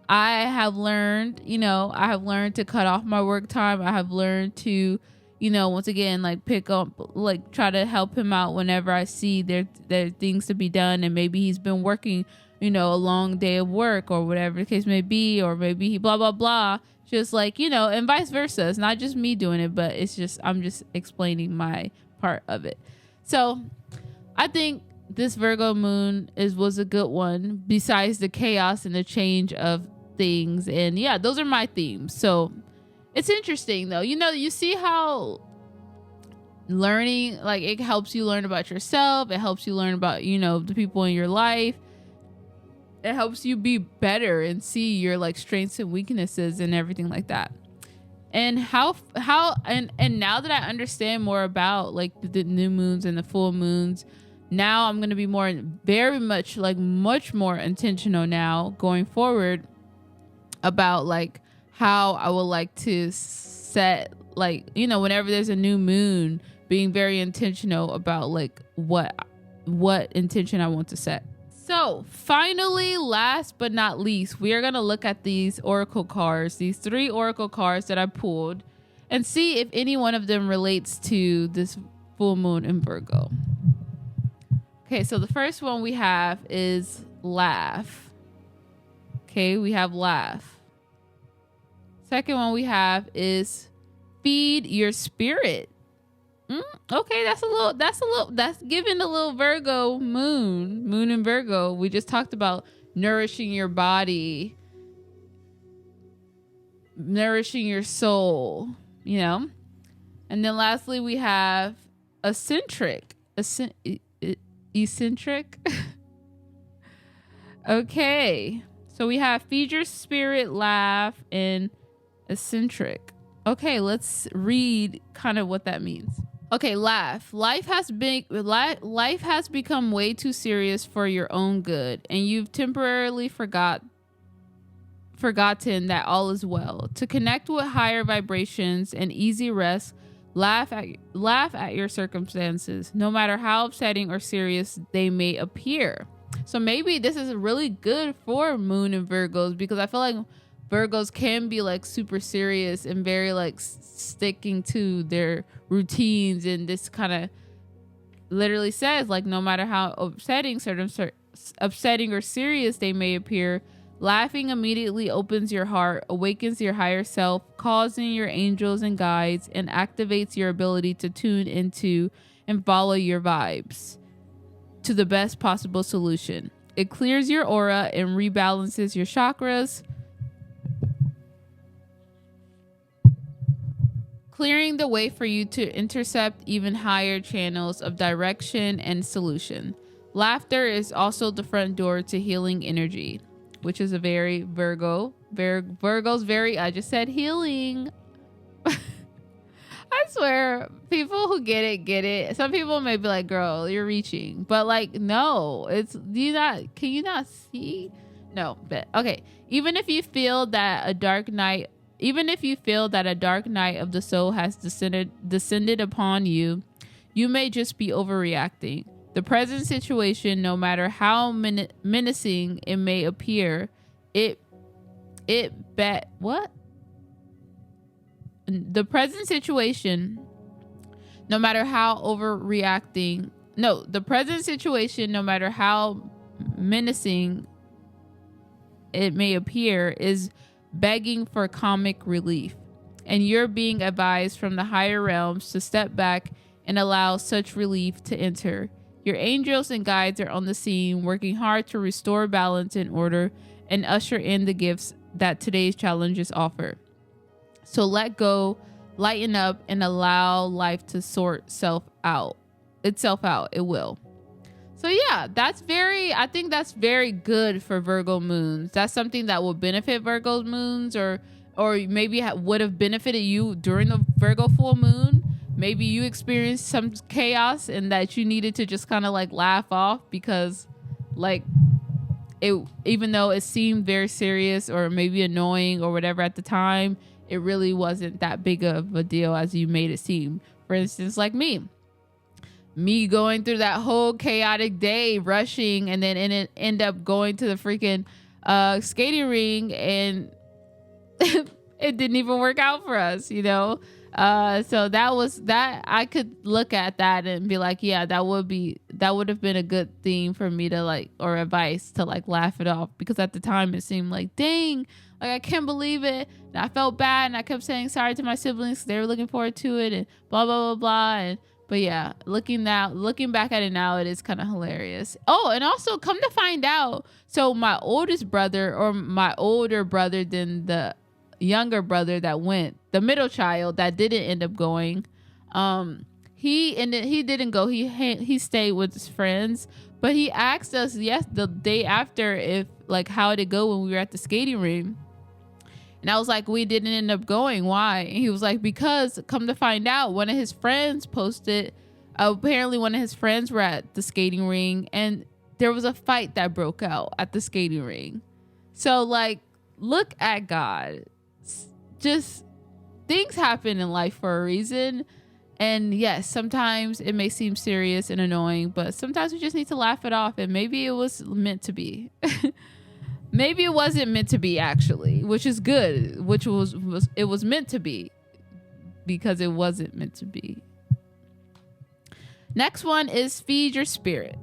I have learned to cut off my work time. I have learned to, once again, like, pick up, like, try to help him out whenever I see there are things to be done, and maybe he's been working, a long day of work, or whatever the case may be, or maybe he blah blah blah, just like, and vice versa. It's not just me doing it, but it's just, I'm just explaining my part of it. So I think this Virgo moon was a good one, besides the chaos and the change of things. And yeah, those are my themes. So it's interesting though. You see how learning, like, it helps you learn about yourself. It helps you learn about, the people in your life. It helps you be better and see your, like, strengths and weaknesses and everything like that. And how and now that I understand more about, like, the new moons and the full moons, now I'm going to be much more intentional now going forward about, like, how I would like to set, like, whenever there's a new moon, being very intentional about, like, what intention I want to set. So finally, last but not least, we are going to look at these oracle cards, these 3 oracle cards that I pulled, and see if any one of them relates to this full moon in Virgo. Okay, so the first one we have is laugh. Okay, we have laugh. Second one we have is feed your spirit. Okay, that's giving a little Virgo moon in Virgo. We just talked about nourishing your body, nourishing your soul, And then lastly, we have eccentric. Okay, so we have feed your spirit, laugh, and eccentric. Okay, let's read kind of what that means. Okay, laugh. Life has become way too serious for your own good, and you've temporarily forgotten that all is well. To connect with higher vibrations and easy rest, laugh at your circumstances, no matter how upsetting or serious they may appear. So maybe this is really good for moon and Virgos, because I feel like Virgos can be, like, super serious and very, like, sticking to their routines, and this kind of literally says, like, no matter how upsetting or serious they may appear, laughing immediately opens your heart, awakens your higher self, calls in your angels and guides, and activates your ability to tune into and follow your vibes to the best possible solution. It clears your aura and rebalances your chakras, clearing the way for you to intercept even higher channels of direction and solution. Laughter is also the front door to healing energy, which is a very Virgo. Virgo's very, I just said healing. I swear, people who get it. Some people may be like, girl, you're reaching. But, like, no, can you not see? No, but okay. Even if you feel that a dark night of the soul has descended upon you, You may just be overreacting. The present situation, no matter how menacing it may appear, the present situation, no matter how overreacting, no, the present situation, no matter how menacing it may appear, is begging for comic relief. And you're being advised from the higher realms to step back and allow such relief to enter. Your angels and guides are on the scene, working hard to restore balance and order and usher in the gifts that today's challenges offer. So let go, lighten up, and allow life to sort itself out. It will. So yeah, I think that's very good for Virgo moons. That's something that will benefit Virgo moons, or maybe would have benefited you during the Virgo full moon. Maybe you experienced some chaos and that you needed to just kind of like laugh off because like it, even though it seemed very serious or maybe annoying or whatever at the time, it really wasn't that big of a deal as you made it seem. For instance, like me going through that whole chaotic day, rushing, and then end up going to the freaking skating ring, and it didn't even work out for us, you know? So that I could look at that and be like, yeah, that would have been a good thing for me to like, or advice to like laugh it off, because at the time it seemed like, dang, like I can't believe it. And I felt bad, and I kept saying sorry to my siblings. They were looking forward to it, and blah, blah, blah, blah. But yeah, looking back at it now, it is kind of hilarious. Oh, and also come to find out, so my oldest brother, or my older brother than the younger brother that went, the middle child that didn't end up going, he didn't go. He stayed with his friends, but he asked us the day after if like how did it go when we were at the skating ring. And I was like, we didn't end up going. Why? And he was like, because come to find out, one of his friends posted, apparently one of his friends were at the skating ring, and there was a fight that broke out at the skating ring. So like, look at God. Just things happen in life for a reason. And yes, sometimes it may seem serious and annoying, but sometimes we just need to laugh it off, and maybe it was meant to be. Maybe it wasn't meant to be, actually, which is good, it was meant to be, because it wasn't meant to be. Next one is feed your spirit.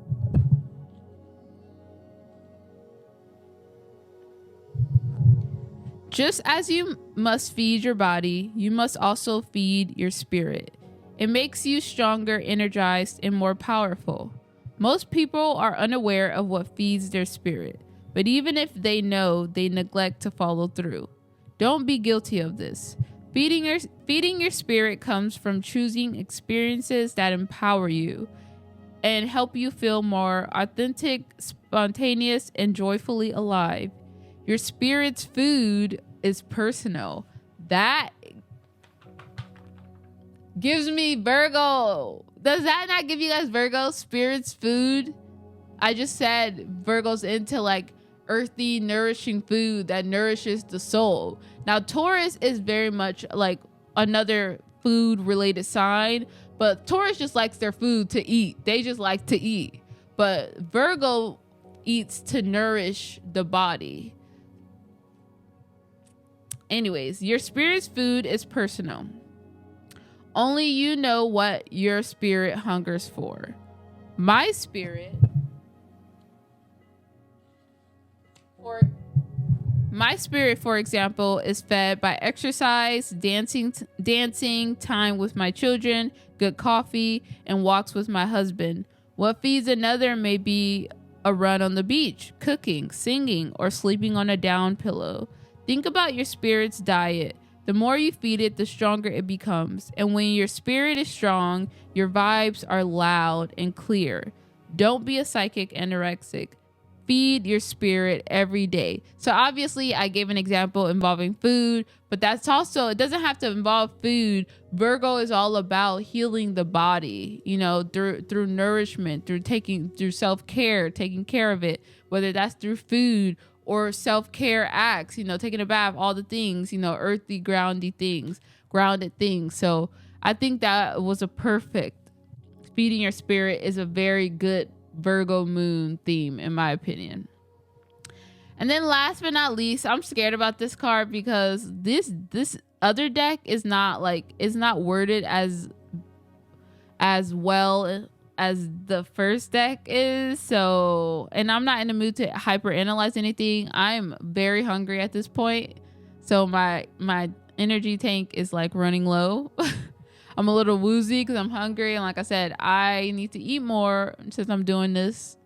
Just as you must feed your body, you must also feed your spirit. It makes you stronger, energized, and more powerful. Most people are unaware of what feeds their spirit, but even if they know, they neglect to follow through. Don't be guilty of this. Feeding your spirit comes from choosing experiences that empower you and help you feel more authentic, spontaneous, and joyfully alive. Your spirit's food is personal. That gives me Virgo. Does that not give you guys Virgo? Spirit's food? I just said Virgo's into like earthy, nourishing food that nourishes the soul. Now, Taurus is very much like another food related sign, but Taurus just likes their food to eat. They just like to eat. But Virgo eats to nourish the body. Anyways, your spirit's food is personal. Only you know what your spirit hungers for. My spirit, for example, is fed by exercise, dancing, time with my children, good coffee, and walks with my husband. What feeds another may be a run on the beach, cooking, singing, or sleeping on a down pillow. Think about your spirit's diet. The more you feed it, the stronger it becomes. And when your spirit is strong, your vibes are loud and clear. Don't be a psychic anorexic. Feed your spirit every day. So obviously I gave an example involving food, but that's also, it doesn't have to involve food. Virgo is all about healing the body, you know, through nourishment, through self-care, taking care of it, whether that's through food or self-care acts, you know, taking a bath, all the things, you know, earthy, grounded things. So I think that was a perfect feeding your spirit is a very good Virgo moon theme, in my opinion. And then last but not least, I'm scared about this card because this other deck is not worded as well as the first deck is. So, and I'm not in the mood to hyper analyze anything. I'm very hungry at this point. So my energy tank is like running low. I'm a little woozy because I'm hungry. And like I said, I need to eat more since I'm doing this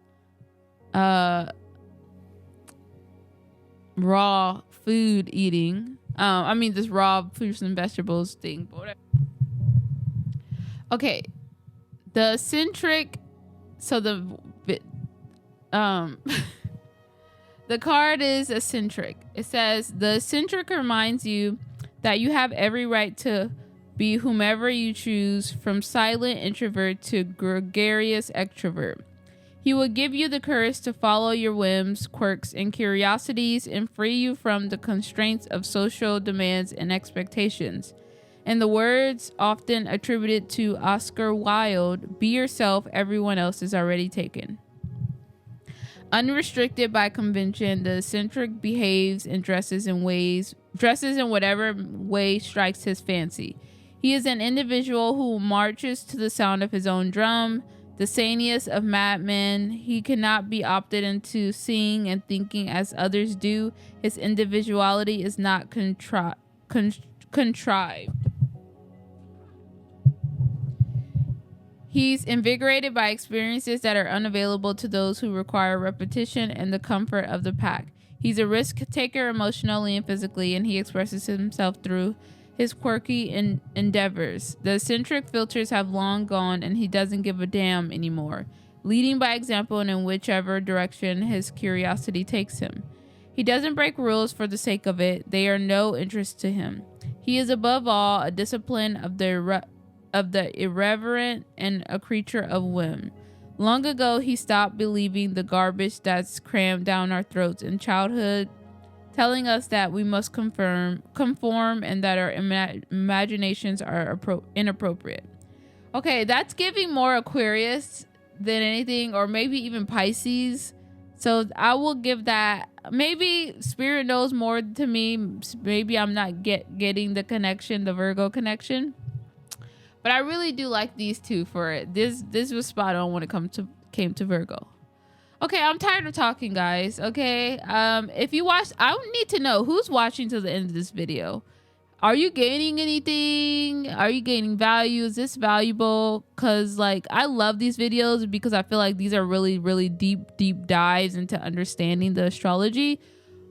raw food eating. This raw fruits and vegetables thing. But whatever. Okay. The eccentric, so the card is eccentric. It says the eccentric reminds you that you have every right to be whomever you choose, from silent introvert to gregarious extrovert. He will give you the courage to follow your whims, quirks, and curiosities and free you from the constraints of social demands and expectations. In the words often attributed to Oscar Wilde, be yourself, everyone else is already taken. Unrestricted by convention, the eccentric behaves and dresses in whatever way strikes his fancy. He is an individual who marches to the sound of his own drum, the saniest of madmen. He cannot be opted into seeing and thinking as others do. His individuality is not contrived. He's invigorated by experiences that are unavailable to those who require repetition and the comfort of the pack. He's a risk taker emotionally and physically, and he expresses himself through his quirky endeavors. The eccentric filters have long gone, and he doesn't give a damn anymore, leading by example and in whichever direction his curiosity takes him. He doesn't break rules for the sake of it. They are no interest to him. He is above all a discipline of the irreverent and a creature of whim. Long ago, he stopped believing the garbage that's crammed down our throats in childhood, telling us that we must conform and that our imaginations are inappropriate. Okay, that's giving more Aquarius than anything, or maybe even Pisces. So I will give that. Maybe Spirit knows more to me. Maybe I'm not getting the connection, the Virgo connection. But I really do like these two for it. This was spot on when it came to Virgo. Okay, I'm tired of talking, guys. Okay, if you watch, I need to know who's watching to the end of this video. Are you gaining anything? Are you gaining value? Is this valuable? Because like I love these videos because I feel like these are really, really deep dives into understanding the astrology.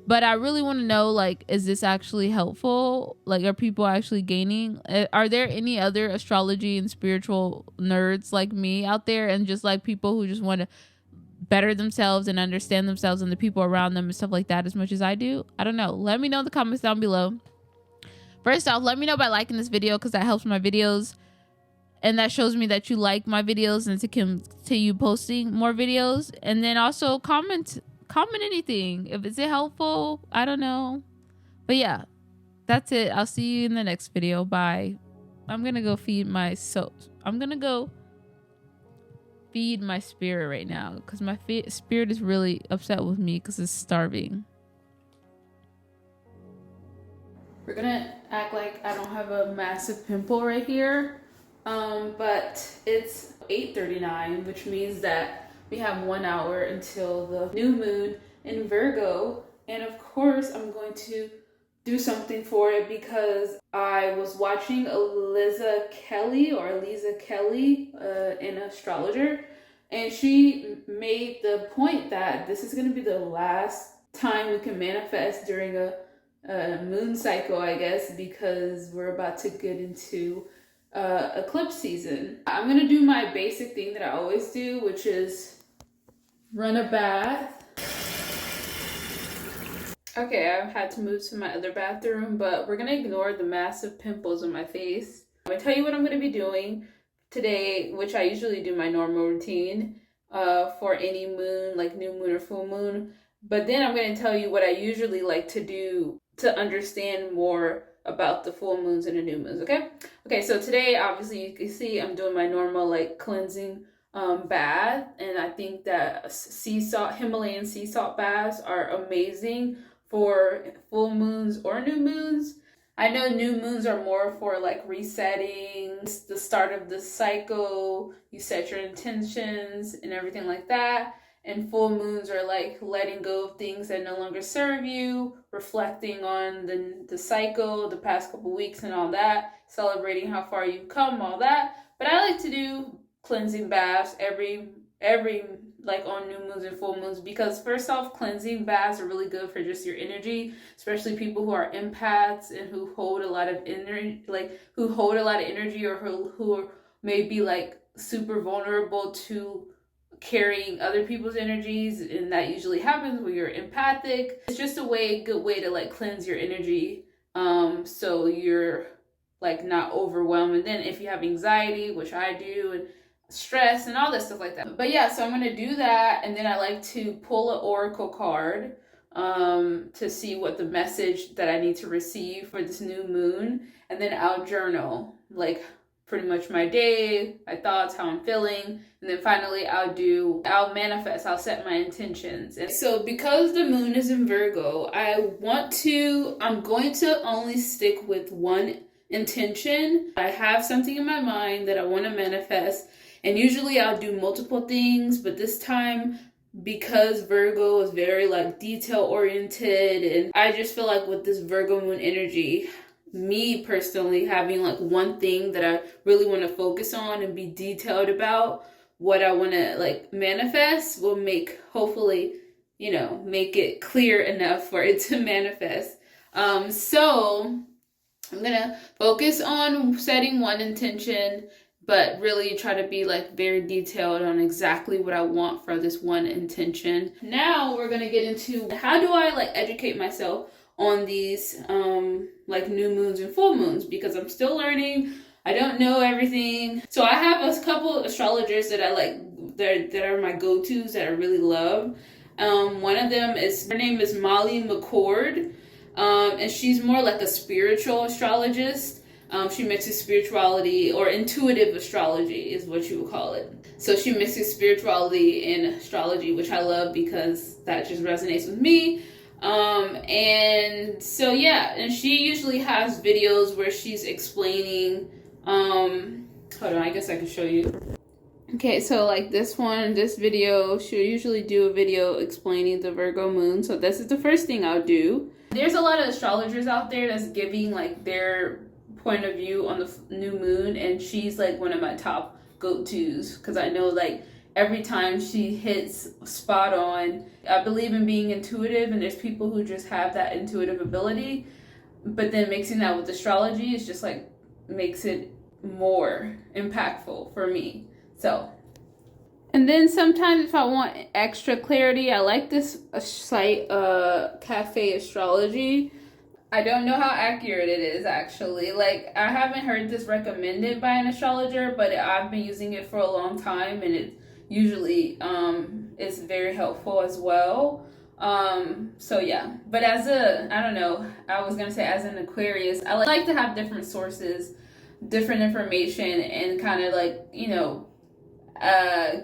But I really want to know, like, is this actually helpful? Like, are people actually gaining? Are there any other astrology and spiritual nerds like me out there, and just like people who just want to better themselves and understand themselves and the people around them and stuff like that as much as I do? I don't know. Let me know in the comments down below. First off, let me know by liking this video because that helps my videos and that shows me that you like my videos and to continue posting more videos. And then also comment anything. If it's helpful, I don't know. But yeah, that's it. I'll see you in the next video. Bye. I'm gonna go feed my feed my spirit right now because my spirit is really upset with me because it's starving. We're gonna act like I don't have a massive pimple right here, but it's 8:39, which means that we have 1 hour until the new moon in Virgo, and of course I'm going to do something for it because I was watching Eliza Kelly, an astrologer, and she made the point that this is going to be the last time we can manifest during a moon cycle, I guess, because we're about to get into eclipse season. I'm going to do my basic thing that I always do, which is run a bath. Okay, I've had to move to my other bathroom, but we're gonna ignore the massive pimples on my face. I'm gonna tell you what I'm gonna be doing today, which I usually do my normal routine for any moon, like new moon or full moon. But then I'm gonna tell you what I usually like to do to understand more about the full moons and the new moons, okay? Okay, so today, obviously, you can see I'm doing my normal, like, cleansing bath, and I think that Himalayan sea salt baths are amazing for full moons or new moons. I know new moons are more for like resetting, the start of the cycle, you set your intentions and everything like that. And full moons are like letting go of things that no longer serve you, reflecting on the cycle, the past couple weeks and all that, celebrating how far you've come, all that. But I like to do cleansing baths every like on new moons and full moons, because first off, cleansing baths are really good for just your energy, especially people who are empaths and who hold a lot of energy, or who are maybe like super vulnerable to carrying other people's energies, and that usually happens when you're empathic. It's just good way to like cleanse your energy, so you're like not overwhelmed. And then if you have anxiety, which I do, and stress and all this stuff like that. But yeah, so I'm gonna do that, and then I like to pull an oracle card to see what the message that I need to receive for this new moon, and then I'll journal like pretty much my day, my thoughts, how I'm feeling, and then finally I'll manifest, I'll set my intentions. And so because the moon is in Virgo, I'm going to only stick with one intention. I have something in my mind that I want to manifest, and usually I'll do multiple things, but this time, because Virgo is very like detail oriented, and I just feel like with this Virgo moon energy, me personally having like one thing that I really want to focus on and be detailed about what I want to like manifest will hopefully make it clear enough for it to manifest. So I'm gonna focus on setting one intention, but really try to be like very detailed on exactly what I want for this one intention. Now we're gonna get into how do I like educate myself on these like new moons and full moons, because I'm still learning. I don't know everything. So I have a couple astrologers that I like, that are my go-tos that I really love. One of them her name is Molly McCord, and she's more like a spiritual astrologist. She mixes spirituality, or intuitive astrology is what you would call it. So she mixes spirituality and astrology, which I love because that just resonates with me. And so yeah, and she usually has videos where she's explaining, hold on, I guess I can show you. Okay, so like this video, she'll usually do a video explaining the Virgo moon. So this is the first thing I'll do. There's a lot of astrologers out there that's giving like their point of view on the new moon, and she's like one of my top go-tos, because I know like every time she hits spot on. I believe in being intuitive, and there's people who just have that intuitive ability, but then mixing that with astrology is just like makes it more impactful for me. So, and then sometimes if I want extra clarity, I like this site, Cafe Astrology. I don't know how accurate it is, actually. Like, I haven't heard this recommended by an astrologer, but I've been using it for a long time, and it usually is very helpful as well. So yeah, but as an Aquarius, I like to have different sources, different information, and kind of like,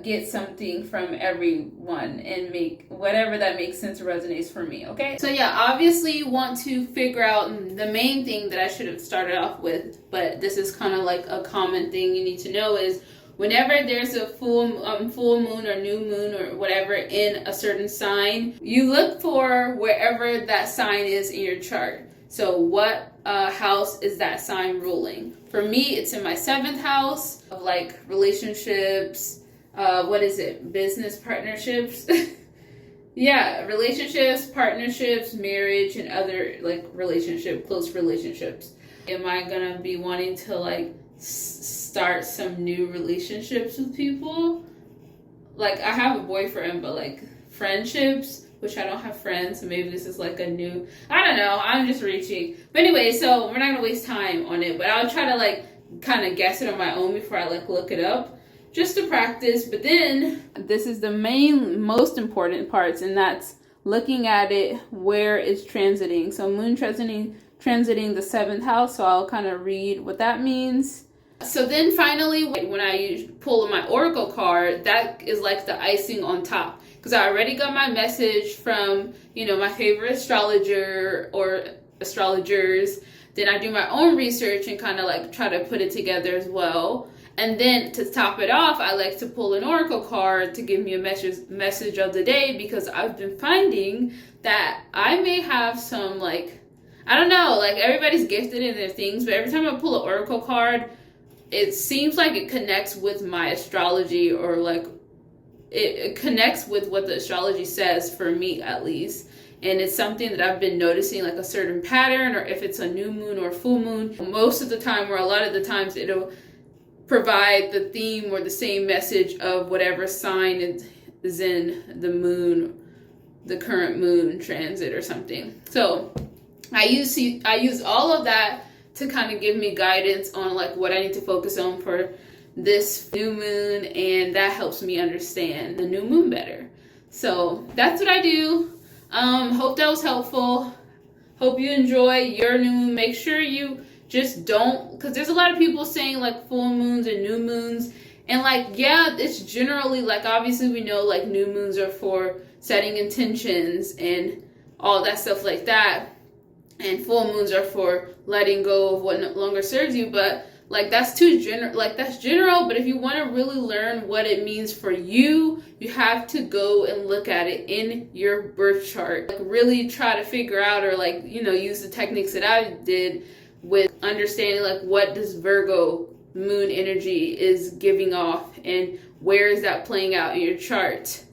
get something from everyone and make whatever that makes sense or resonates for me. Okay, so yeah, obviously you want to figure out the main thing that I should have started off with, but this is kind of like a common thing you need to know, is whenever there's a full moon or new moon or whatever in a certain sign, you look for wherever that sign is in your chart. So what house is that sign ruling? For me, it's in my 7th house of like relationships. Business partnerships. Yeah, relationships, partnerships, marriage, and other like close relationships. Am I gonna be wanting to like start some new relationships with people? Like, I have a boyfriend, but like friendships, which I don't have friends, so maybe this is like a new, I don't know, I'm just reaching. But anyway, so we're not gonna waste time on it, but I'll try to like kind of guess it on my own before I like look it up, just to practice. But then this is the most important parts, and that's looking at it where it's transiting. So moon transiting transiting the 7th house, so I'll kind of read what that means. So then finally, when I pull my oracle card, that is like the icing on top, because I already got my message from, you know, my favorite astrologer or astrologers. Then I do my own research and kind of like try to put it together as well. And then to top it off, I like to pull an oracle card to give me a message of the day, because I've been finding that I may have some, like, I don't know, like everybody's gifted in their things, but every time I pull an oracle card, it seems like it connects with my astrology, or like it connects with what the astrology says, for me at least. And it's something that I've been noticing, like a certain pattern, or if it's a new moon or full moon, most of the time, or a lot of the times, it'll provide the theme or the same message of whatever sign is in the moon, the current moon transit or something. So I use all of that to kind of give me guidance on like what I need to focus on for this new moon, and that helps me understand the new moon better. So that's what I do. Hope that was helpful. Hope you enjoy your new moon. Make sure you just don't, because there's a lot of people saying like full moons and new moons, and like, yeah, it's generally like, obviously we know like new moons are for setting intentions and all that stuff like that, and full moons are for letting go of what no longer serves you. But like that's too general, like that's general. But if you want to really learn what it means for you, you have to go and look at it in your birth chart. Like really try to figure out, or like, you know, use the techniques that I did with understanding like what does Virgo moon energy is giving off, and where is that playing out in your chart,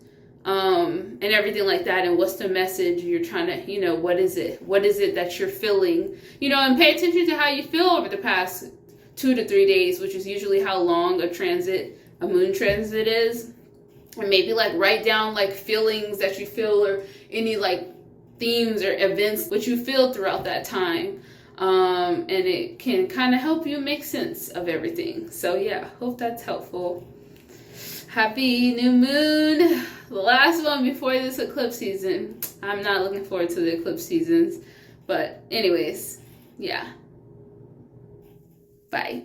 and everything like that, and what's the message you're trying to, you know, what is it that you're feeling, you know, and pay attention to how you feel over the past 2 to 3 days, which is usually how long a moon transit is. And maybe like write down like feelings that you feel, or any like themes or events which you feel throughout that time. And it can kind of help you make sense of everything. So yeah, hope that's helpful. Happy new moon. The last one before this eclipse season. I'm not looking forward to the eclipse seasons. But anyways, yeah. Bye.